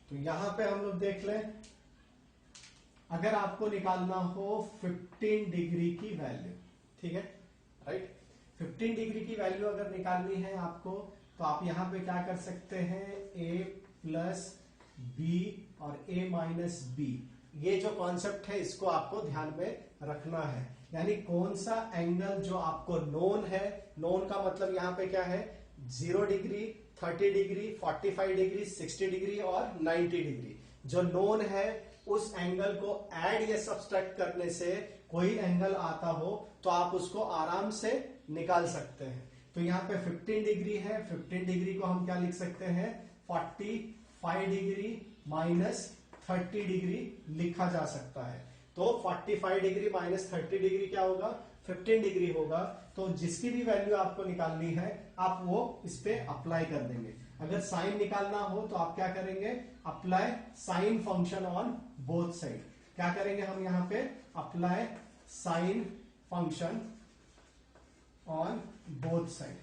तो यहां पे हम लोग देख लें, अगर आपको निकालना हो 15 डिग्री की वैल्यू, ठीक है, राइट, 15 डिग्री की वैल्यू अगर निकालनी है आपको, तो आप यहां पे क्या कर सकते हैं, a प्लस बी और a माइनस बी। ये जो कॉन्सेप्ट है इसको आपको ध्यान में रखना है, यानी कौन सा एंगल जो आपको नोन है, नोन का मतलब यहां पे क्या है, 0 डिग्री, 30 डिग्री, 45 डिग्री, 60 डिग्री और 90 डिग्री। जो नोन है उस एंगल को ऐड या सब्सट्रैक्ट करने से कोई एंगल आता हो तो आप उसको आराम से निकाल सकते हैं। तो यहाँ पे 15 डिग्री है, 15 डिग्री को हम क्या लिख सकते हैं, 45 डिग्री माइनस 30 डिग्री लिखा जा सकता है। तो 45 डिग्री माइनस 30 डिग्री क्या होगा, 15 डिग्री होगा। तो जिसकी भी वैल्यू आपको निकालनी है आप वो इस पे अप्लाई कर देंगे। अगर साइन निकालना हो तो आप क्या करेंगे, apply sine function on both side. क्या करेंगे हम यहाँ पे, apply sine function on both side,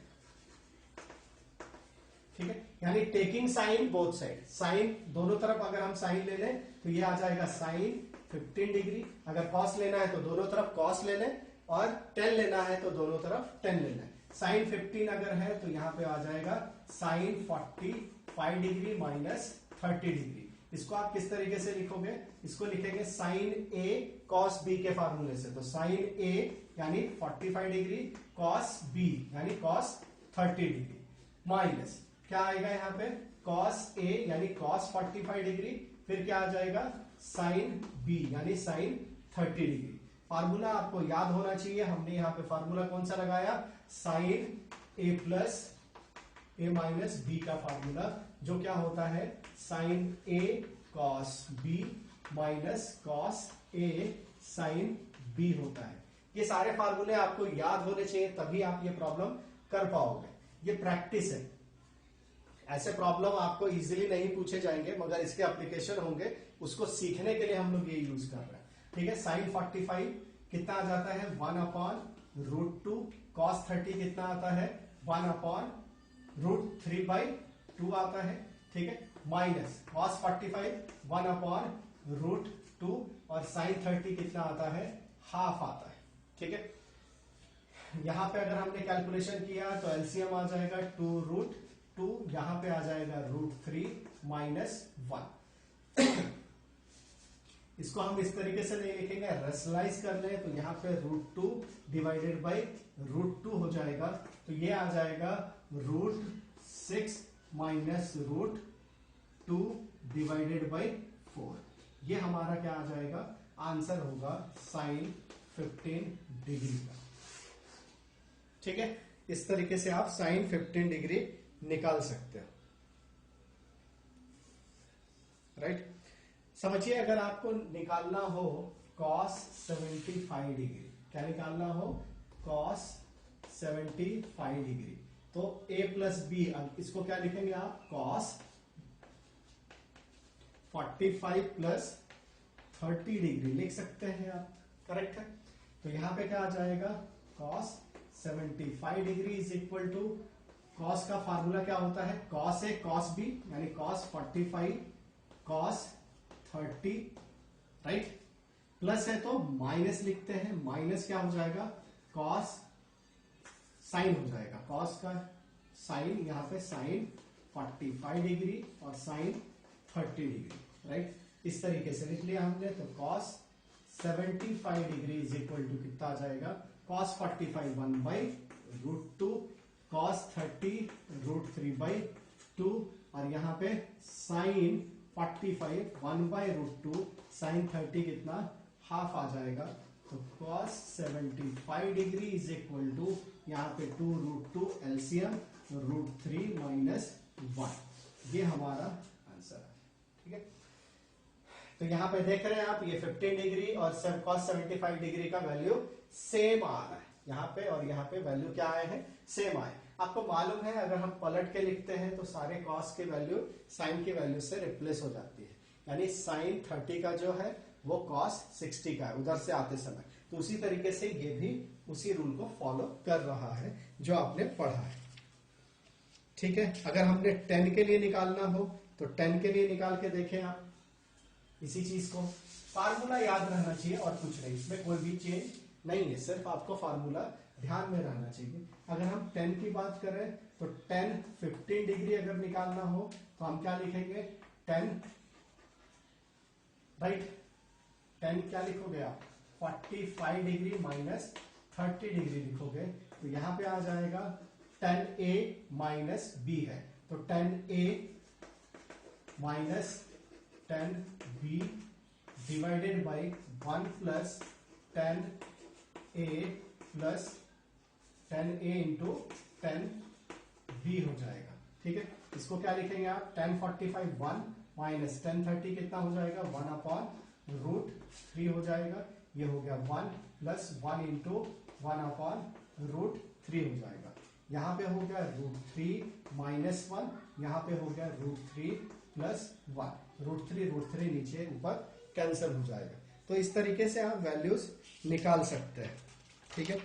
ठीक है, यानी taking sine both side. Sine दोनों तरफ अगर हम साइन ले लें तो ये आ जाएगा साइन 15 डिग्री, अगर कॉस लेना है तो दोनों तरफ कॉस ले लें, और 10 लेना है तो दोनों तरफ 10 लेना है। साइन 15 अगर है तो यहां पे आ जाएगा साइन 45 डिग्री माइनस 30 डिग्री। इसको आप किस तरीके से लिखोगे, इसको लिखेंगे साइन ए कॉस बी के फार्मूले से। तो साइन ए यानी 45 डिग्री, कॉस बी यानी कॉस 30 डिग्री, माइनस क्या आएगा यहाँ पे, कॉस ए यानी कॉस 45 डिग्री, फिर क्या आ जाएगा साइन बी यानी साइन 30 डिग्री। फार्मूला आपको याद होना चाहिए, हमने यहाँ पे फार्मूला कौन सा लगाया, साइन ए प्लस ए माइनस बी का फार्मूला, जो क्या होता है साइन ए कॉस बी माइनस कॉस ए साइन बी होता है। ये सारे फार्मूले आपको याद होने चाहिए, तभी आप ये प्रॉब्लम कर पाओगे। ये प्रैक्टिस है, ऐसे प्रॉब्लम आपको इजीली नहीं पूछे जाएंगे, मगर इसके एप्लीकेशन होंगे, उसको सीखने के लिए हम लोग ये यूज कर रहे हैं, ठीक है। साइन 45 कितना आ जाता है, 1/√2 √2, cos 30 कितना आता है 1/√3/2 आता है, ठीक है, माइनस cos 45 1/√2 और sin 30 कितना आता है हाफ आता है, ठीक है। यहां पे अगर हमने कैलकुलेशन किया तो एलसीएम आ जाएगा 2√2, यहां पे आ जाएगा √3 -1। इसको हम इस तरीके से नहीं लिखेंगे, रेशनलाइज कर ले तो यहाँ पे √2 डिवाइडेड बाई √2 हो जाएगा, तो ये आ जाएगा √6 माइनस √2 डिवाइडेड बाई 4। ये हमारा क्या आ जाएगा, आंसर होगा sin 15 डिग्री का, ठीक है। इस तरीके से आप sin 15 डिग्री निकाल सकते हो, राइट। समझिए अगर आपको निकालना हो cos 75 डिग्री, क्या निकालना हो cos 75 डिग्री, तो a प्लस बी, इसको क्या लिखेंगे आप cos 45 प्लस 30 डिग्री लिख सकते हैं आप, करेक्ट है। तो यहां पे क्या आ जाएगा cos 75 degree is equal to, cos का फार्मूला क्या होता है, cos a cos b, यानी cos 45 cos 30, राइट, प्लस है तो माइनस लिखते हैं, माइनस क्या हो जाएगा cos साइन हो जाएगा, cos का साइन, यहां पे साइन 45 डिग्री और साइन 30 डिग्री, राइट। इस तरीके से लिख लिया हमने, तो cos 75 degree is equal to कितना आ जाएगा, cos 45 1/√2, cos 30 √3/2 और यहां पे साइन 45 1/√2 sin 30 कितना हाफ आ जाएगा, तो cos 75 degree is equal to यहाँ पे 2√2 एलसीएम √3 -1, ये हमारा आंसर है, ठीक है। तो यहाँ पे देख रहे हैं आप, ये 15 डिग्री और cos 75 डिग्री का वैल्यू सेम आ रहा है यहाँ पे, और यहाँ पे वैल्यू क्या आए हैं, सेम आए। आपको मालूम है अगर हम पलट के लिखते हैं तो सारे cos के वैल्यू sin की वैल्यू से रिप्लेस हो जाती है, यानी sin 30 का जो है वो cos 60 का है उधर से आते समय, तो उसी तरीके से ये भी उसी रूल को फॉलो कर रहा है जो आपने पढ़ा है, ठीक है। अगर हमने 10 के लिए निकालना हो तो 10 के लिए निकाल के देखें आप, इसी चीज को, फार्मूला याद रहना चाहिए और कुछ नहीं, इसमें कोई भी चेंज नहीं है, सिर्फ आपको फार्मूला ध्यान में रहना चाहिए। अगर हम 10 की बात करें तो 10 15 डिग्री अगर निकालना हो तो हम क्या लिखेंगे, 10, राइट, 10 क्या लिखोगे आप 45 डिग्री माइनस 30 डिग्री लिखोगे, तो यहां पे आ जाएगा 10a माइनस b है, तो 10a minus 10b divided by 1 plus 10a plus 10a into 10b हो जाएगा, ठीक है। इसको क्या लिखेंगे आप, 1045 1 माइनस 1030 कितना हो जाएगा, 1/√3 हो जाएगा, ये हो गया 1 प्लस 1 इंटू 1/√3 हो जाएगा, यहाँ पे हो गया √3 माइनस 1, यहाँ पे हो गया √3 प्लस 1, √3 नीचे ऊपर कैंसिल हो जाएगा। तो इस तरीके से आप वैल्यूज निकाल सकते हैं, ठीक है।